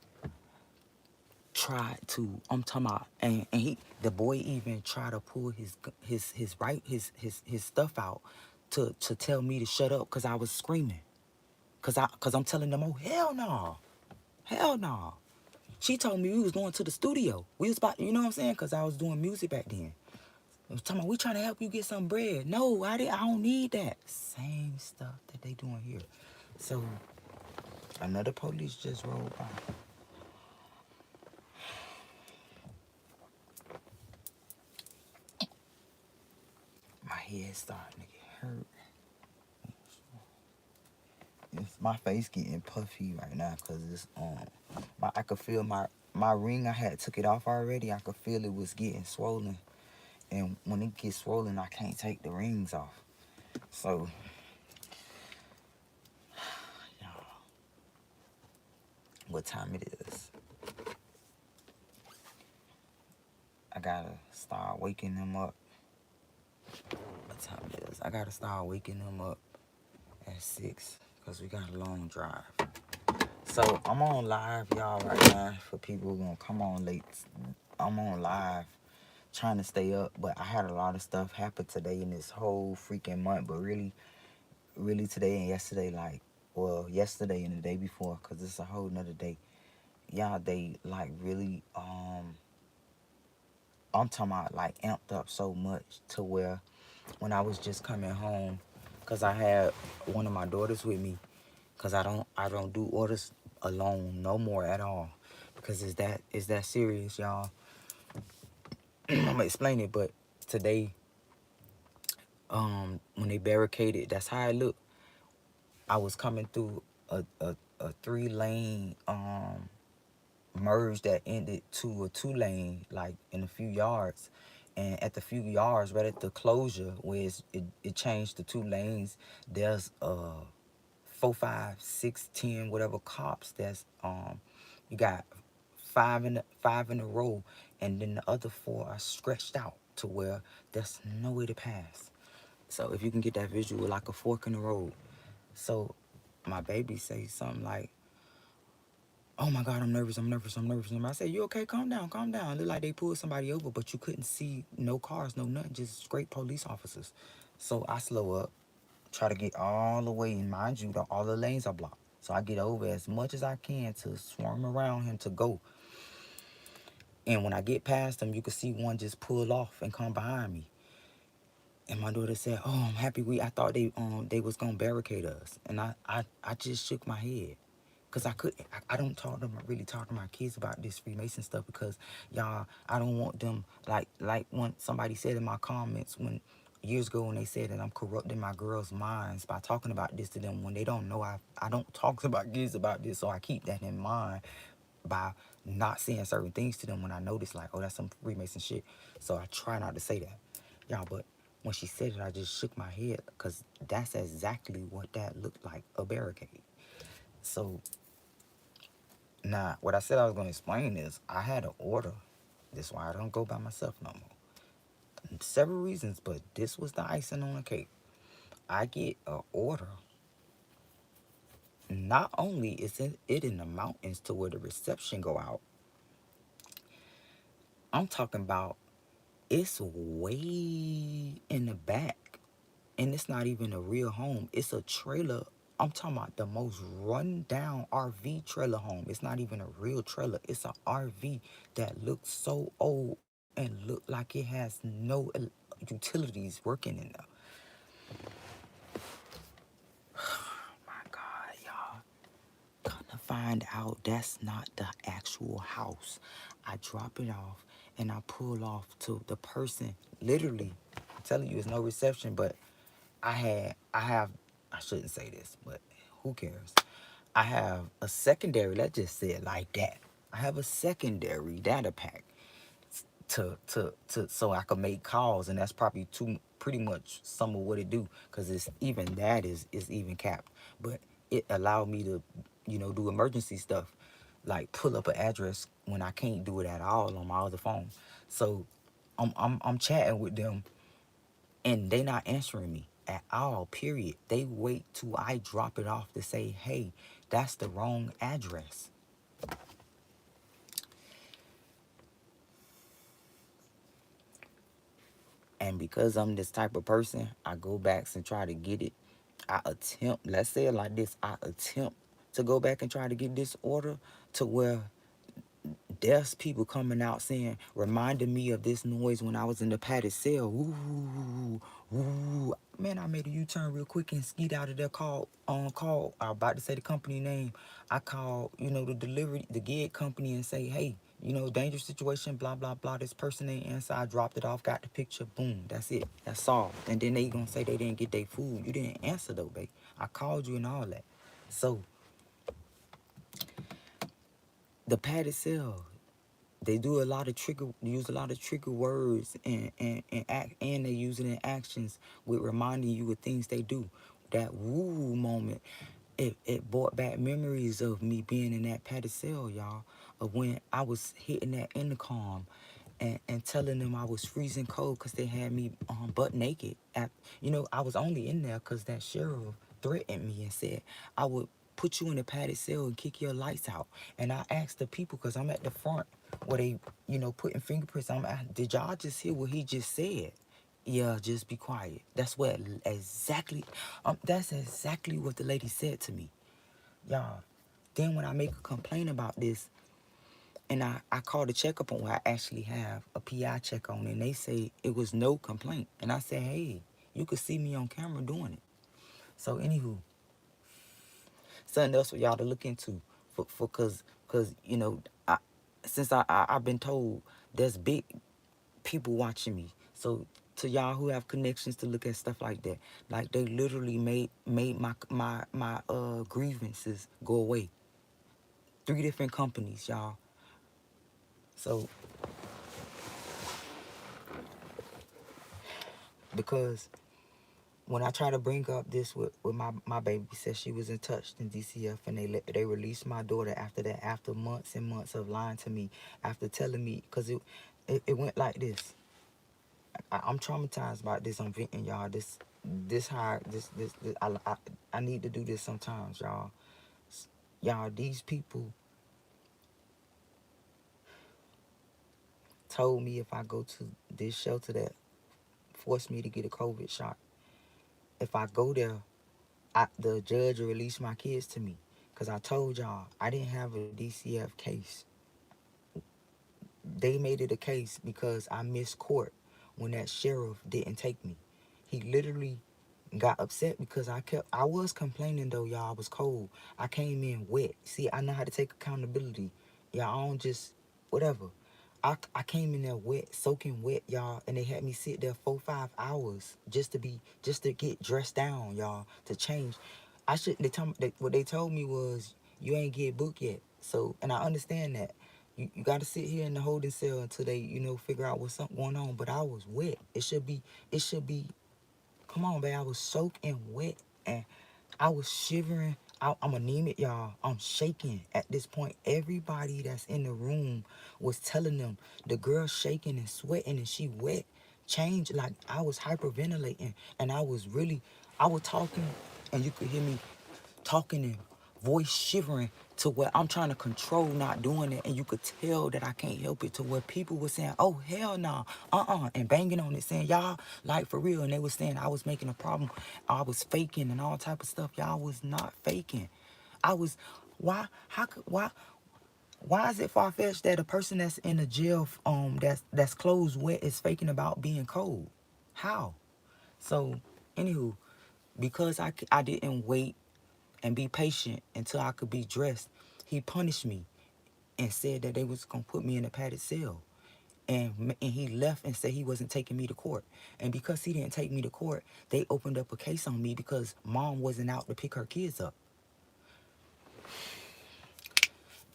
tried to, I'm talking about, and the boy even tried to pull his stuff out to tell me to shut up because I was screaming. Cause I'm telling them, oh hell no. Hell no. She told me we was going to the studio. We was about, you know what I'm saying? Cause I was doing music back then. I was talking about, we trying to help you get some bread. No, I don't need that. Same stuff that they doing here. So another police just rolled by. My head starting to get hurt. My face getting puffy right now because it's I could feel my ring. I had took it off already. I could feel it was getting swollen, and when it gets swollen, I can't take the rings off. So, y'all, what time it is? I gotta start waking them up. What time it is? I gotta start waking them up at 6 because we got a long drive. So I'm on live, y'all, right now. For people who gonna come on late, I'm on live, trying to stay up. But I had a lot of stuff happen today in this whole freaking month. But really today and yesterday, like, well, yesterday and the day before, cause it's a whole nother day. Y'all, they like really, I'm talking about like amped up so much to where when I was just coming home, cause I had one of my daughters with me, cause I don't do orders alone no more at all, because it's that serious, y'all. I'm gonna explain it, but today, when they barricaded, that's how it looked. I was coming through a 3-lane merge that ended to a 2-lane, like in a few yards. And at the few yards, right at the closure where it changed to 2 lanes, there's 4, 5, 6, 10, whatever cops. That's you got five in a row, and then the other 4 are stretched out to where there's no way to pass. So if you can get that visual, like a fork in the road. So my baby say something like, oh my God, I'm nervous, I'm nervous, I'm nervous. And I said, you okay? Calm down, calm down. It looked like they pulled somebody over, but you couldn't see no cars, no nothing, just straight police officers. So I slow up, try to get all the way, and mind you, all the lanes are blocked. So I get over as much as I can to swarm around him to go. And when I get past him, you can see one just pull off and come behind me. And my daughter said, "Oh, I'm happy I thought they was gonna barricade us." And I just shook my head. Cause I don't really talk to my kids about this Freemason stuff, because y'all, I don't want them, like when somebody said in my comments when years ago, when they said that I'm corrupting my girls' minds by talking about this to them when they don't know I don't talk to my kids about this. So I keep that in mind by not saying certain things to them when I notice, like, oh, that's some Freemason shit. So I try not to say that, y'all. But when she said it, I just shook my head, because that's exactly what that looked like, a barricade. So now, what I said I was going to explain is I had an order. This is why I don't go by myself no more. Several reasons, but this was the icing on the cake. I get an order. Not only is it in the mountains to where the reception go out, I'm talking about it's way in the back. And it's not even a real home. It's a trailer. I'm talking about the most run down RV trailer home. It's not even a real trailer. It's an RV that looks so old and look like it has no utilities working in there. My God, y'all. Come to find out that's not the actual house. I drop it off and I pull off to the person. Literally, I'm telling you, it's no reception, but I shouldn't say this, but who cares? I have a secondary, let's just say it like that. I have a secondary data pack to so I can make calls, and that's probably pretty much some of what it do, because it's even that is even capped. But it allowed me to, do emergency stuff, like pull up an address when I can't do it at all on my other phone. So I'm chatting with them, and they not answering me at all. Period. They wait till I drop it off to say, hey, that's the wrong address. And because I'm this type of person, I go back and try to get it. I attempt, let's say it like this, I attempt to go back and try to get this order to where there's people coming out saying, reminding me of this noise when I was in the padded cell. Ooh, ooh. Man, I made a U-turn real quick and skeet out of there. Call. I was about to say the company name. I called, the delivery, the gig company, and say, hey, dangerous situation, blah, blah, blah. This person ain't answer. I dropped it off, got the picture. Boom, that's it. That's solved. And then they gonna say they didn't get their food. You didn't answer though, babe. I called you and all that. So the padded cell, they do a lot of trigger, use a lot of trigger words, and they use it in actions with reminding you of things they do. That woo moment, it brought back memories of me being in that padded cell, y'all, of when I was hitting that intercom and telling them I was freezing cold because they had me butt naked. I was only in there because that sheriff threatened me and said I would put you in a padded cell and kick your lights out. And I asked the people, because I'm at the front where they, putting fingerprints on. Did y'all just hear what he just said? Yeah, just be quiet. That's exactly what the lady said to me, y'all. Then when I make a complaint about this, and I called to check up on what I actually have a PI check on, and they say it was no complaint. And I said, hey, you could see me on camera doing it. So anywho, something else for y'all to look into, for cause I, since I've been told there's big people watching me. So to y'all who have connections to look at stuff like that, like they literally made my grievances go away. 3 different companies, y'all. So because when I try to bring up this with my baby, said she was in touch in DCF, and they released my daughter after that, after months and months of lying to me, after telling me, because it went like this. I'm traumatized about this. I'm venting, y'all. This hard. This I need to do this sometimes, y'all. Y'all, these people told me if I go to this shelter that forced me to get a COVID shot, if I go there, the judge will release my kids to me. Because I told y'all I didn't have a DCF case. They made it a case because I missed court when that sheriff didn't take me. He literally got upset because I was complaining though, y'all. I was cold. I came in wet. See, I know how to take accountability. Y'all, I don't just whatever. I came in there wet, soaking wet, y'all, and they had me sit there 4 5 hours just to get dressed down, y'all, to change. I should what they told me was you ain't get booked yet. So, and I understand that. You got to sit here in the holding cell until they, figure out what's going on. But I was wet. It should be come on, babe. I was soaking wet, and I was shivering. I'm anemic, y'all. I'm shaking at this point. Everybody that's in the room was telling them the girl shaking and sweating and she wet. Change, like I was hyperventilating, and I was talking, and you could hear me talking and voice shivering to where I'm trying to control not doing it, and you could tell that I can't help it, to where people were saying, oh hell no, and banging on it, saying y'all, like, for real. And they were saying I was making a problem, I was faking and all type of stuff. Y'all was not faking. I was why how could why is it far-fetched that a person that's in a jail that's closed wet is faking about being cold? How? So anywho, because I didn't wait and be patient until I could be dressed, he punished me and said that they was gonna put me in a padded cell. And he left and said he wasn't taking me to court. And because he didn't take me to court, they opened up a case on me because mom wasn't out to pick her kids up.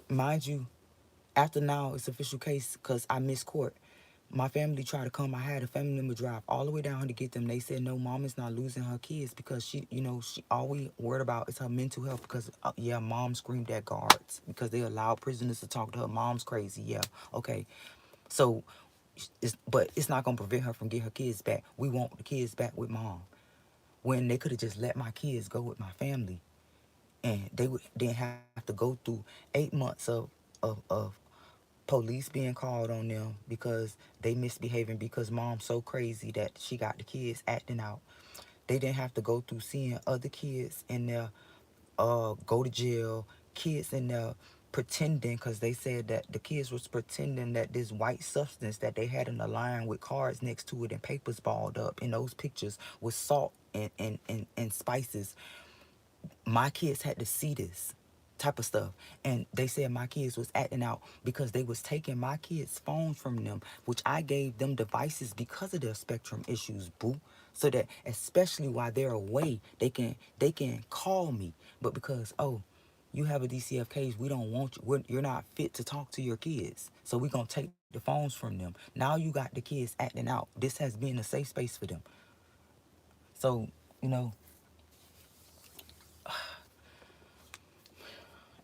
Mind you, after now it's official case because I missed court. My family tried to come. I had a family member drive all the way down to get them. They said no, mom is not losing her kids because she all we worried about is her mental health because yeah, mom screamed at guards because they allowed prisoners to talk to her. Mom's crazy. Yeah, okay. So, but it's not gonna prevent her from getting her kids back. We want the kids back with mom. When they could have just let my kids go with my family, and didn't have to go through 8 months of police being called on them because they misbehaving because mom's so crazy that she got the kids acting out. They didn't have to go through seeing other kids in there go to jail, kids in there pretending because they said that the kids was pretending that this white substance that they had in the line with cards next to it and papers balled up in those pictures was salt and spices. My kids had to see this type of stuff, and they said my kids was acting out because they was taking my kids phones from them, which I gave them devices because of their spectrum issues, boo, so that especially while they're away they can call me. But because, oh, you have a DCF case, we don't want you, you're not fit to talk to your kids, so we're gonna take the phones from them. Now you got the kids acting out. This has been a safe space for them. So, you know,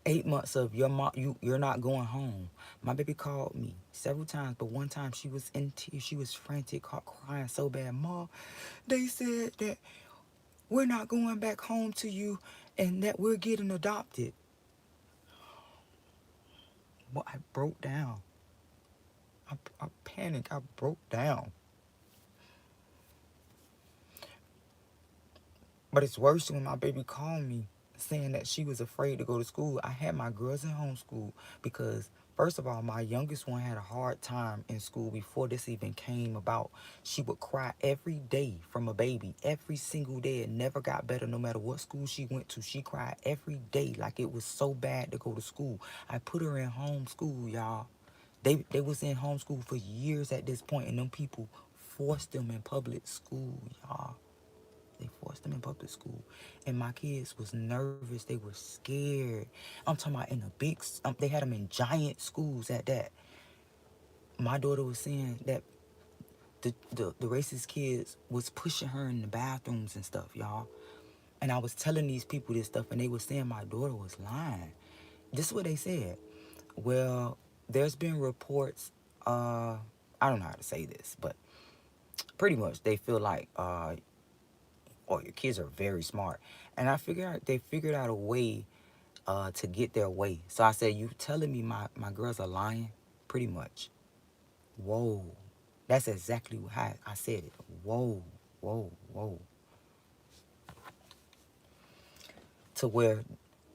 8 months of your mom, you're not going home. My baby called me several times, but one time she was in tears. She was frantic, crying so bad. Mom, they said that we're not going back home to you, and that we're getting adopted. Well, I broke down. I panicked. I broke down. But it's worse when my baby called me saying that she was afraid to go to school. I had my girls in homeschool because, first of all, my youngest one had a hard time in school before this even came about. She would cry every day from a baby, every single day. It never got better no matter what school she went to. She cried every day like it was so bad to go to school. I put her in homeschool, y'all. They was in homeschool for years at this point, and them people forced them in public school, y'all. They forced them in public school, and my kids was nervous. They were scared. I'm talking about in the big. They had them in giant schools at that. My daughter was saying that the racist kids was pushing her in the bathrooms and stuff, y'all. And I was telling these people this stuff, and they were saying my daughter was lying. This is what they said. Well, there's been reports. I don't know how to say this, but pretty much they feel like or your kids are very smart. And I figured out they figured out a way to get their way. So I said, you telling me my girls are lying? Pretty much. Whoa. That's exactly how I said it. Whoa, whoa, whoa. To where,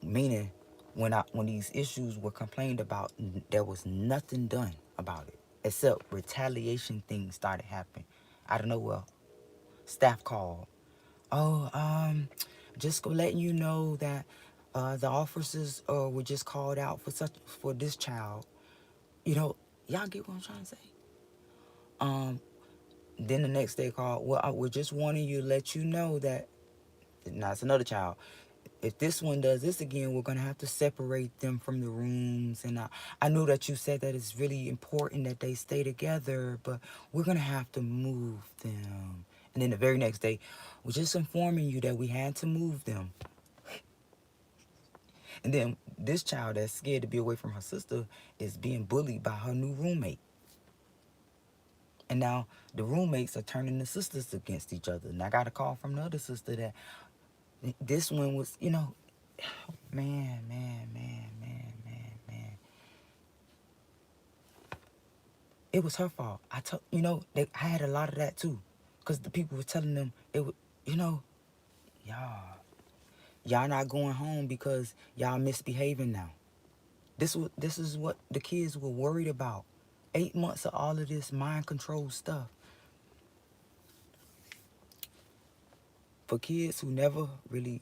meaning, when these issues were complained about, there was nothing done about it except retaliation things started happening. I don't know. Well, staff called. Oh, just letting you know that the officers were just called out for this child. You know, y'all get what I'm trying to say. Um, then the next day called. Well, we're just wanting you to let you know that now it's another child. If this one does this again, we're gonna have to separate them from the rooms. And I know that you said that it's really important that they stay together, but we're gonna have to move them. And then the very next day, we're just informing you that we had to move them. And then this child that's scared to be away from her sister is being bullied by her new roommate. And now the roommates are turning the sisters against each other. And I got a call from the other sister that this one was, man, man, man, man, man, man. It was her fault. I had a lot of that too. Because the people were telling them, it was, you know, y'all, y'all not going home because y'all misbehaving now. This is what the kids were worried about. 8 months of all of this mind control stuff. For kids who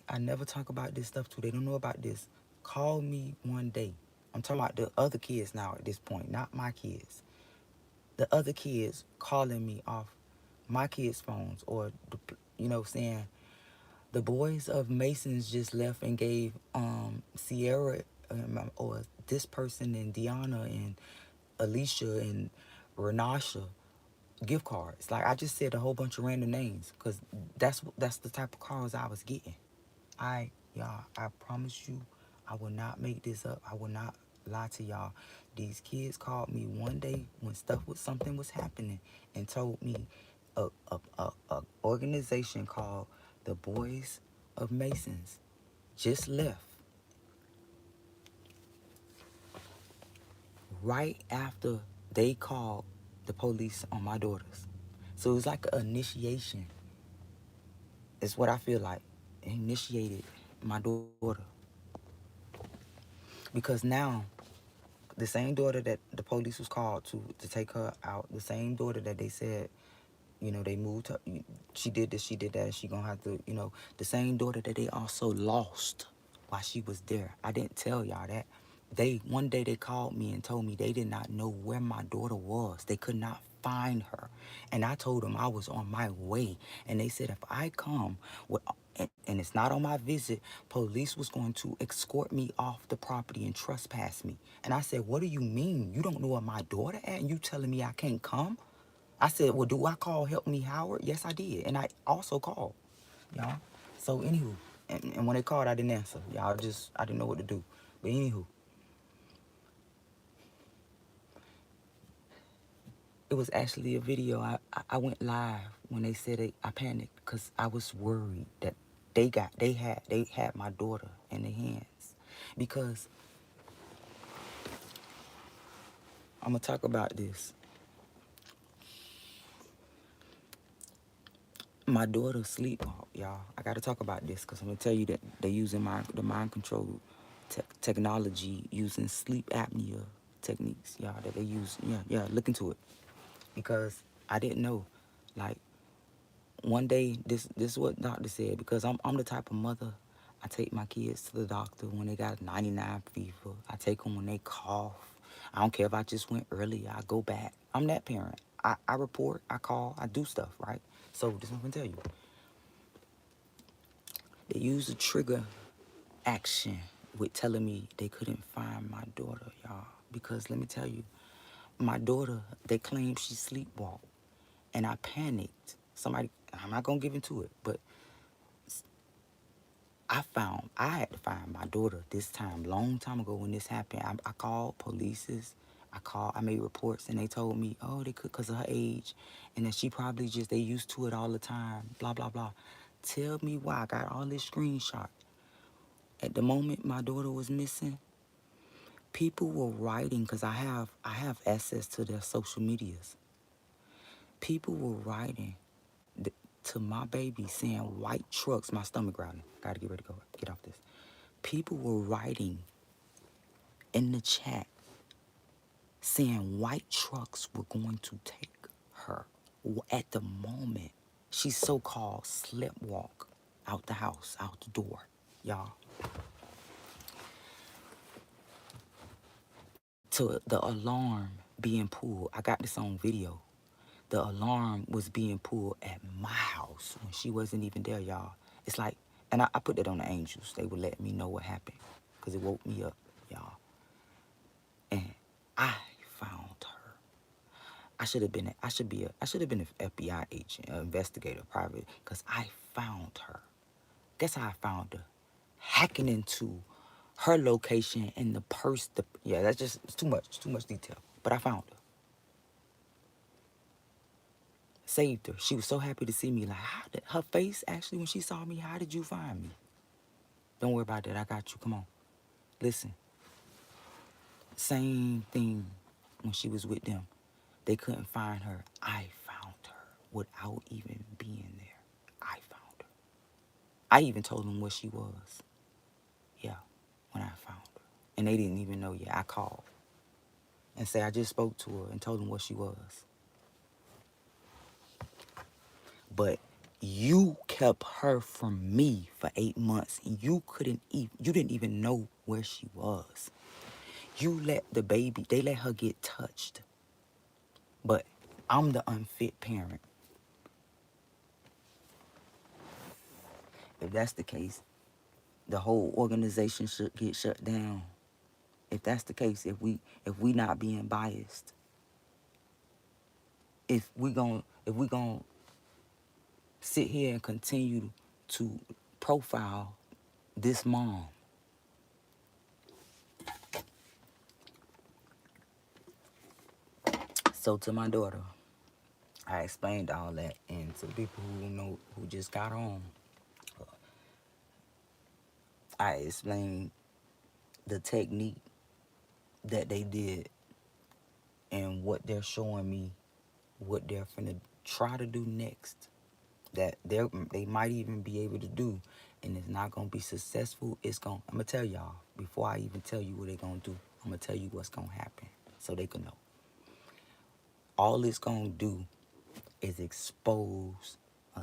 I never talk about this stuff to, they don't know about this. Call me one day. I'm talking about the other kids now at this point, not my kids. The other kids calling me off my kids' phones or, saying the boys of Masons just left and gave Sierra or this person and Deanna and Alicia and Renasha gift cards. Like I just said a whole bunch of random names because that's the type of calls I was getting. Y'all, I promise you, I will not make this up. I will not lie to y'all. These kids called me one day when something was happening and told me a organization called the Boys of Masons just left right after they called the police on my daughters. So it was like an initiation. It's what I feel like. It initiated my daughter. Because now the same daughter that the police was called to take her out, the same daughter that they said, they moved her, she did this, she did that, she gonna have to, the same daughter that they also lost while she was there. I didn't tell y'all that. One day they called me and told me they did not know where my daughter was. They could not find her. And I told them I was on my way. And they said if I come with, and it's not on my visit, police was going to escort me off the property and trespass me. And I said, what do you mean? You don't know where my daughter at and you telling me I can't come? I said, well, do I call Help Me Howard? Yes, I did. And I also called, y'all. So, anywho, and when they called, I didn't answer. I didn't know what to do. But, anywho, it was actually a video. I went live when they said I panicked because I was worried that they had my daughter in their hands. Because I'm going to talk about this. My daughter sleepwalk, y'all. I got to talk about this because I'm going to tell you that they're using the mind control technology using sleep apnea techniques, y'all, that they use. Yeah, look into it. Because I didn't know. Like, one day, this is what doctor said, because I'm the type of mother, I take my kids to the doctor when they got 99 fever. I take them when they cough. I don't care if I just went early, I go back. I'm that parent. I report, I call, I do stuff, right? So this is what I'm gonna tell you. They used a trigger action with telling me they couldn't find my daughter, y'all. Because let me tell you, my daughter, they claim she sleepwalked. And I panicked. I'm not gonna give into it, but I had to find my daughter this time, long time ago when this happened. I called polices. I made reports, and they told me, oh, they could because of her age, and that she probably they used to it all the time, blah, blah, blah. Tell me why. I got all this screenshot. At the moment my daughter was missing, people were writing, because I have access to their social medias. People were writing to my baby saying white trucks, my stomach growling. Gotta get ready to go, get off this. People were writing in the chat saying white trucks were going to take her. At the moment, she so-called sleptwalk out the house, out the door, y'all. To the alarm being pulled. I got this on video. The alarm was being pulled at my house when she wasn't even there, y'all. It's like, and I put that on the angels. They would let me know what happened because it woke me up, y'all. And I found her. I should have been an FBI agent, an investigator, private, because I found her. Guess how I found her? Hacking into her location and the purse. Yeah, it's too much detail. But I found her. Saved her. She was so happy to see me. Like, her face actually when she saw me, how did you find me? Don't worry about that. I got you. Come on. Listen. Same thing when she was with them. They couldn't find her. I found her without even being there. I found her. I even told them where she was. Yeah, when I found her. And they didn't even know yet. I called and say I just spoke to her and told them what she was. But you kept her from me for 8 months. You didn't even know where she was. You let they let her get touched. But I'm the unfit parent. If that's the case, the whole organization should get shut down. If that's the case, if we not being biased. if we gonna sit here and continue to profile this mom. So to my daughter, I explained all that, and to the people who know who just got on, I explained the technique that they did and what they're showing me, what they're finna try to do next. That they might even be able to do, and it's not gonna be successful. I'm gonna tell y'all before I even tell you what they're gonna do. I'm gonna tell you what's gonna happen so they can know. All it's gonna do is expose a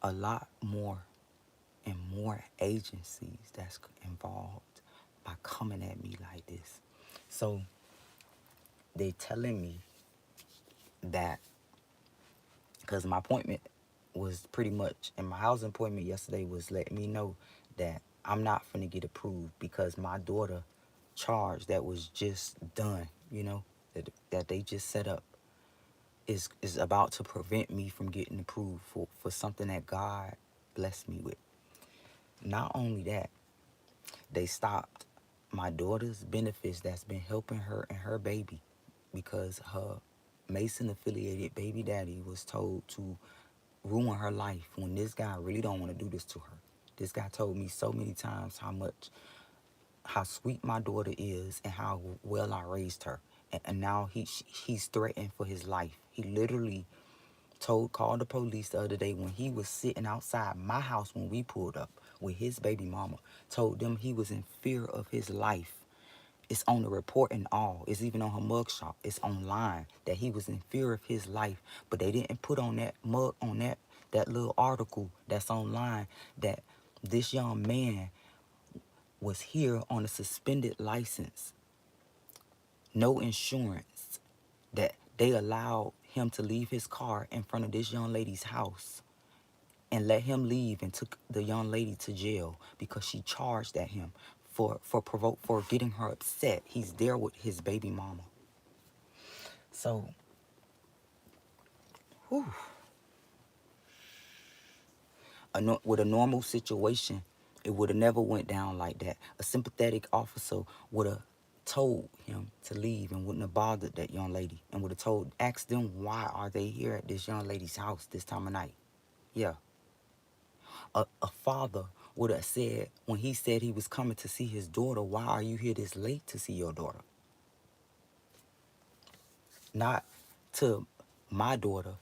a lot more and more agencies that's involved by coming at me like this. So they telling me that because my appointment was pretty much, and my housing appointment yesterday was letting me know that I'm not finna get approved because my daughter charge that was just done, that they just set up is about to prevent me from getting approved for something that God blessed me with. Not only that, they stopped my daughter's benefits that's been helping her and her baby because her Mason affiliated baby daddy was told to ruin her life when this guy really don't want to do this to her. This guy told me so many times how sweet my daughter is and how well I raised her. And now he's threatened for his life. He literally called the police the other day when he was sitting outside my house when we pulled up with his baby mama. Told them he was in fear of his life. It's on the report and all. It's even on her mugshot. It's online that he was in fear of his life. But they didn't put on that little article that's online that this young man was here on a suspended license, no insurance, that they allowed him to leave his car in front of this young lady's house and let him leave and took the young lady to jail because she charged at him for getting her upset. He's there with his baby mama. So, whew, with a normal situation, it would have never went down like that. A sympathetic officer would have told him to leave and wouldn't have bothered that young lady and would have asked them why are they here at this young lady's house this time of night. Yeah. A father would have said, when he said he was coming to see his daughter, why are you here this late to see your daughter? Not to my daughter,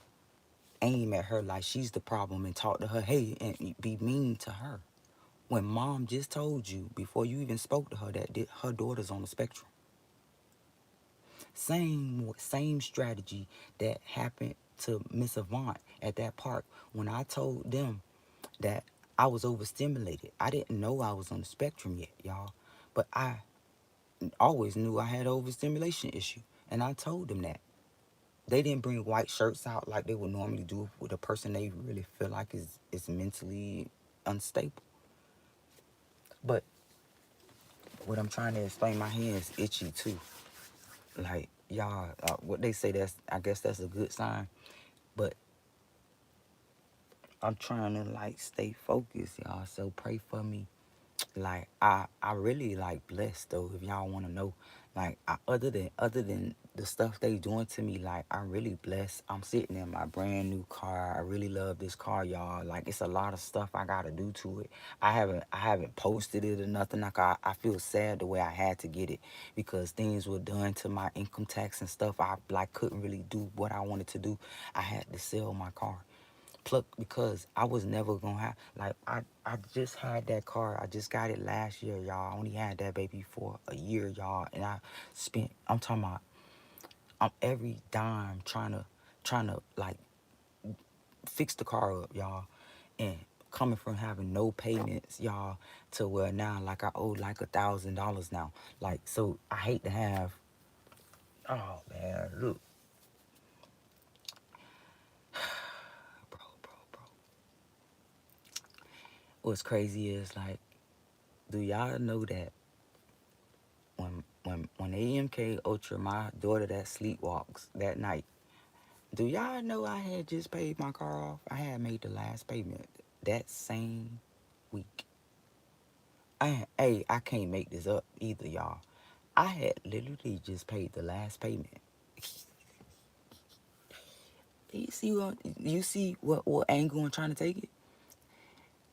aim at her like she's the problem and talk to her, hey, and be mean to her. When mom just told you before you even spoke to her that her daughter's on the spectrum. Same strategy that happened to Miss Avant at that park when I told them that I was overstimulated. I didn't know I was on the spectrum yet, y'all. But I always knew I had an overstimulation issue. And I told them that. They didn't bring white shirts out like they would normally do with a person they really feel like is mentally unstable. But what I'm trying to explain, my hand's itchy too. Like, y'all, what they say, I guess that's a good sign. But I'm trying to like stay focused, y'all. So pray for me. Like I really like blessed though, if y'all want to know. Like other than the stuff they doing to me, like I'm really blessed. I'm sitting in my brand new car. I really love this car, y'all. Like it's a lot of stuff I gotta do to it. I haven't posted it or nothing. Like I feel sad the way I had to get it because things were done to my income tax and stuff. I like couldn't really do what I wanted to do. I had to sell my car pluck because I was never gonna have, like, I just had that car. I just got it last year, y'all. I only had that baby for a year, y'all, and I'm talking about, I'm every dime trying to like fix the car up, y'all, and coming from having no payments, y'all, to where now like I owe like $1,000 now. Like, so I hate to have, oh man, look, bro. What's crazy is, like, do y'all know that when AMK Ultra, my daughter that sleepwalks that night, Do y'all know I had just paid my car off? I had made the last payment that same week. I can't make this up either, y'all. I had literally just paid the last payment. You see what angle I'm trying to take it?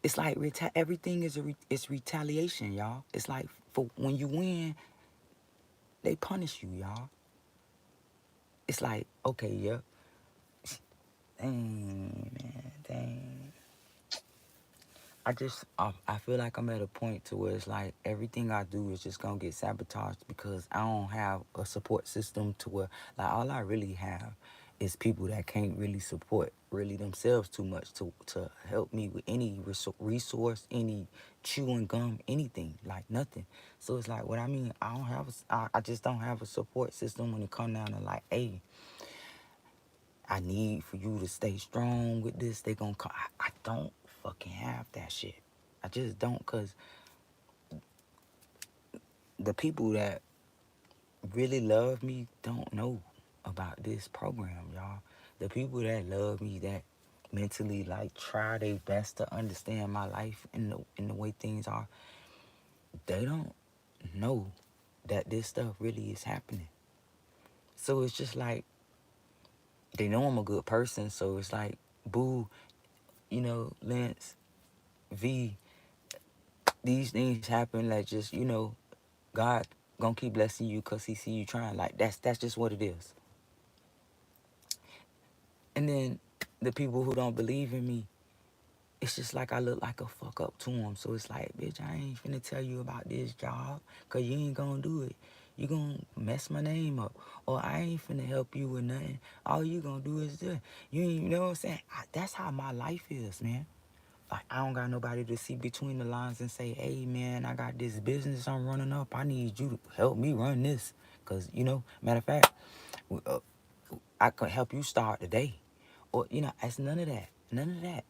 It's like everything is it's retaliation, y'all. It's like for when you win, they punish you, y'all. It's like, okay, yeah, dang, man, dang. I feel like I'm at a point to where it's like everything I do is just gonna get sabotaged because I don't have a support system to where like all I really have is people that can't really support really themselves too much to help me with any resource, any chewing gum, anything, like nothing. So it's like what I mean. I don't have I just don't have a support system when it come down to like, hey, I need for you to stay strong with this. They gonna come. I don't fucking have that shit. I just don't, cause the people that really love me don't know about this program, y'all. The people that love me, that mentally like try their best to understand my life and the way things are, they don't know that this stuff really is happening. So it's just like they know I'm a good person. So it's like, boo, Lance, V, these things happen, like, just God gonna keep blessing you because he see you trying. Like, that's just what it is. And then the people who don't believe in me, it's just like I look like a fuck up to them. So it's like, bitch, I ain't finna tell you about this job because you ain't gonna do it. You gonna mess my name up, or I ain't finna help you with nothing. All you gonna do is this. You ain't, you know what I'm saying? That's how my life is, man. Like, I don't got nobody to see between the lines and say, hey, man, I got this business I'm running up. I need you to help me run this. Because, matter of fact, uh, I could help you start the day. Or, it's none of that. None of that.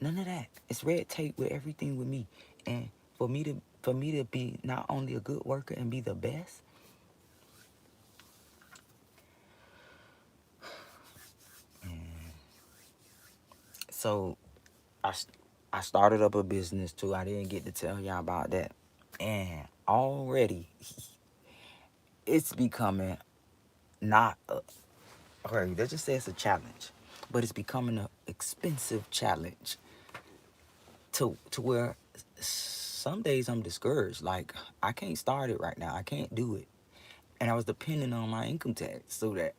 None of that. It's red tape with everything with me. And for me to be not only a good worker and be the best, so I, I started up a business too. I didn't get to tell y'all about that. And already it's becoming not a, okay, let's just say it's a challenge, but it's becoming an expensive challenge to where some days I'm discouraged. Like, I can't start it right now. I can't do it. And I was depending on my income tax so that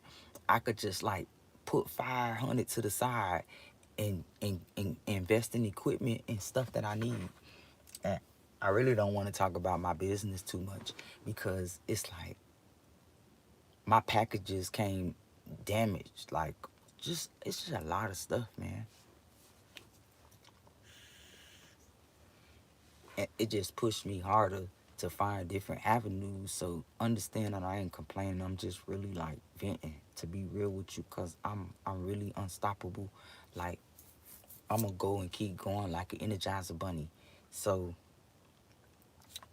I could just like put 500 to the side and invest in equipment and stuff that I need. And I really don't want to talk about my business too much because it's like my packages came damaged. Like, it's just a lot of stuff, man. And it just pushed me harder to find different avenues. So understand that I ain't complaining. I'm just really like venting, to be real with you, cause I'm really unstoppable. Like, I'm gonna go and keep going like an Energizer bunny. So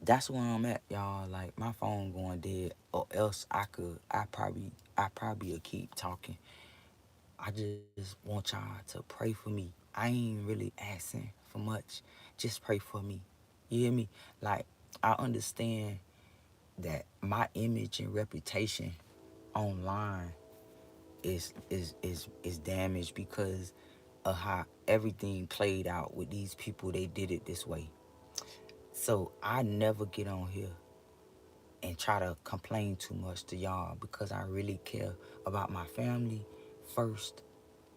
that's where I'm at, y'all. Like, my phone going dead, or else I probably would keep talking. I just want y'all to pray for me. I ain't really asking for much. Just pray for me. You hear me? Like, I understand that my image and reputation online is damaged because of how everything played out with these people. They did it this way. So I never get on here and try to complain too much to y'all because I really care about my family first,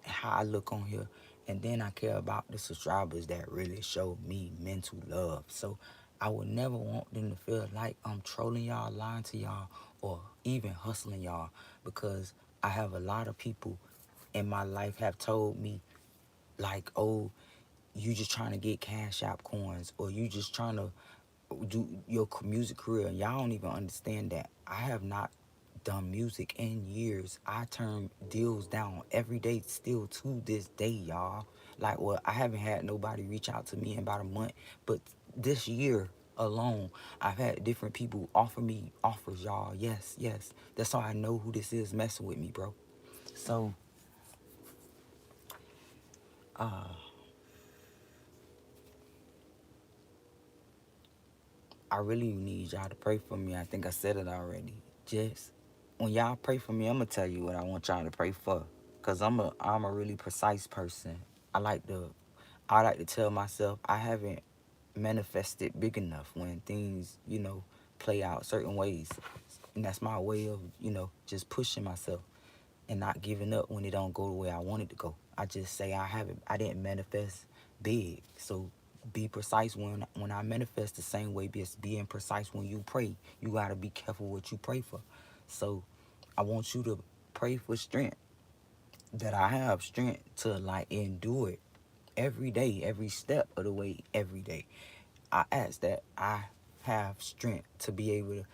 how I look on here, and then I care about the subscribers that really show me mental love. So I would never want them to feel like I'm trolling y'all, lying to y'all, or even hustling y'all, because I have a lot of people in my life have told me, like, oh, you just trying to get cash app coins, or you just trying to do your music career. And y'all don't even understand that I have not done music in years. I turn deals down every day still to this day, y'all. Like, well, I haven't had nobody reach out to me in about a month, but this year alone, I've had different people offer me offers, y'all. Yes, yes. That's how I know who this is messing with me, bro. So Uh, I really need y'all to pray for me. I think I said it already. Just when y'all pray for me, I'm gonna tell you what I want y'all to pray for. Cause I'm a really precise person. I like to I like to tell myself I haven't manifested big enough when things, play out certain ways. And that's my way of, just pushing myself and not giving up when it don't go the way I want it to go. I just say I didn't manifest big. So be precise when I manifest the same way being precise when you pray. You gotta be careful what you pray for. So I want you to pray for strength. That I have strength to like endure it every day, every step of the way, every day. I ask that I have strength to be able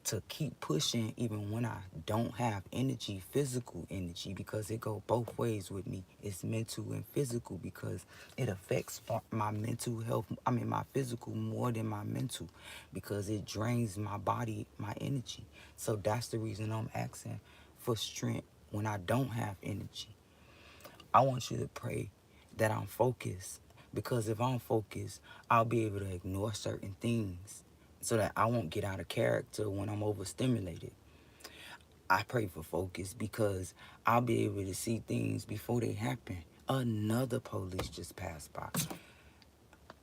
to keep pushing even when I don't have energy, physical energy, because it go both ways with me. It's mental and physical because it affects my mental health. I mean, my physical more than my mental because it drains my body, my energy. So that's the reason I'm asking for strength when I don't have energy. I want you to pray that I'm focused because if I'm focused, I'll be able to ignore certain things so that I won't get out of character when I'm overstimulated. I pray for focus because I'll be able to see things before they happen. Another police just passed by.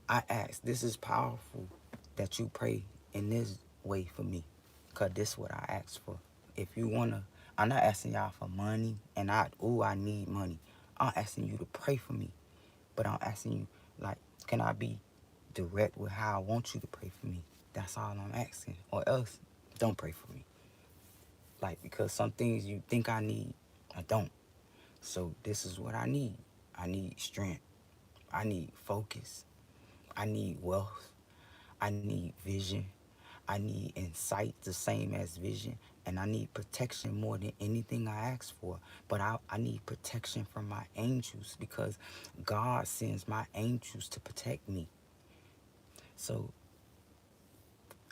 I ask, this is powerful that you pray in this way for me because this is what I ask for. If you want to, I'm not asking y'all for money and I need money. I'm asking you to pray for me. But I'm asking you, like, can I be direct with how I want you to pray for me? That's all I'm asking. Or else, don't pray for me. Like, because some things you think I need, I don't. So this is what I need. I need strength. I need focus. I need wealth. I need vision. I need insight the same as vision. And I need protection more than anything I ask for. But I need protection from my angels because God sends my angels to protect me. So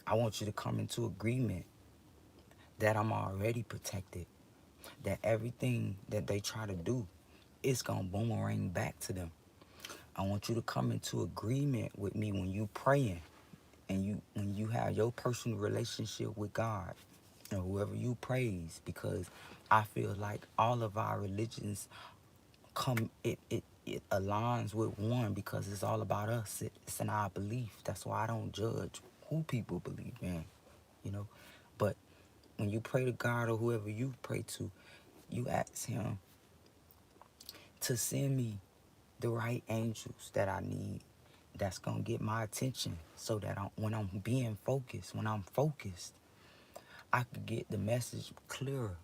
I want you to come into agreement that I'm already protected. That everything that they try to do, it's going to boomerang back to them. I want you to come into agreement with me when you praying and when you have your personal relationship with God and whoever you praise, because I feel like all of our religions it aligns with one because it's all about us. It's in our belief. That's why I don't judge who people believe in, you know. But when you pray to God or whoever you pray to, you ask him to send me the right angels that I need that's gonna get my attention so that when I'm being focused, when I'm focused, I could get the message clearer.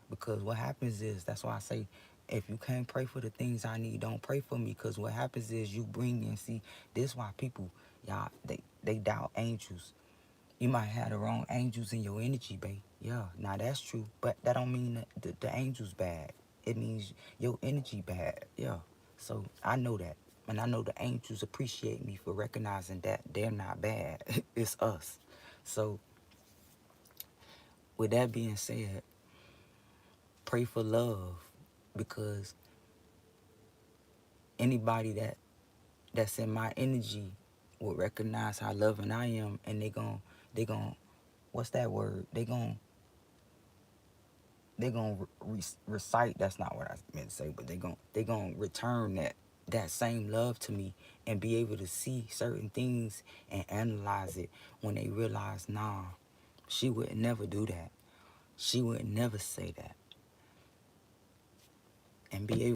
Because what happens is, that's why I say, if you can't pray for the things I need, don't pray for me. Because what happens is you bring in, see, this why people, y'all, they doubt angels. You might have the wrong angels in your energy, babe. Yeah, now that's true. But that don't mean that the angel's bad. It means your energy bad. Yeah. So I know that. And I know the angels appreciate me for recognizing that they're not bad. It's us. So with that being said, pray for love because anybody that's in my energy will recognize how loving I am, and they gon' what's that word? They gon' recite. That's not what I meant to say, but they gon' return that same love to me and be able to see certain things and analyze it when they realize, nah, she would never do that. She would never say that, and be able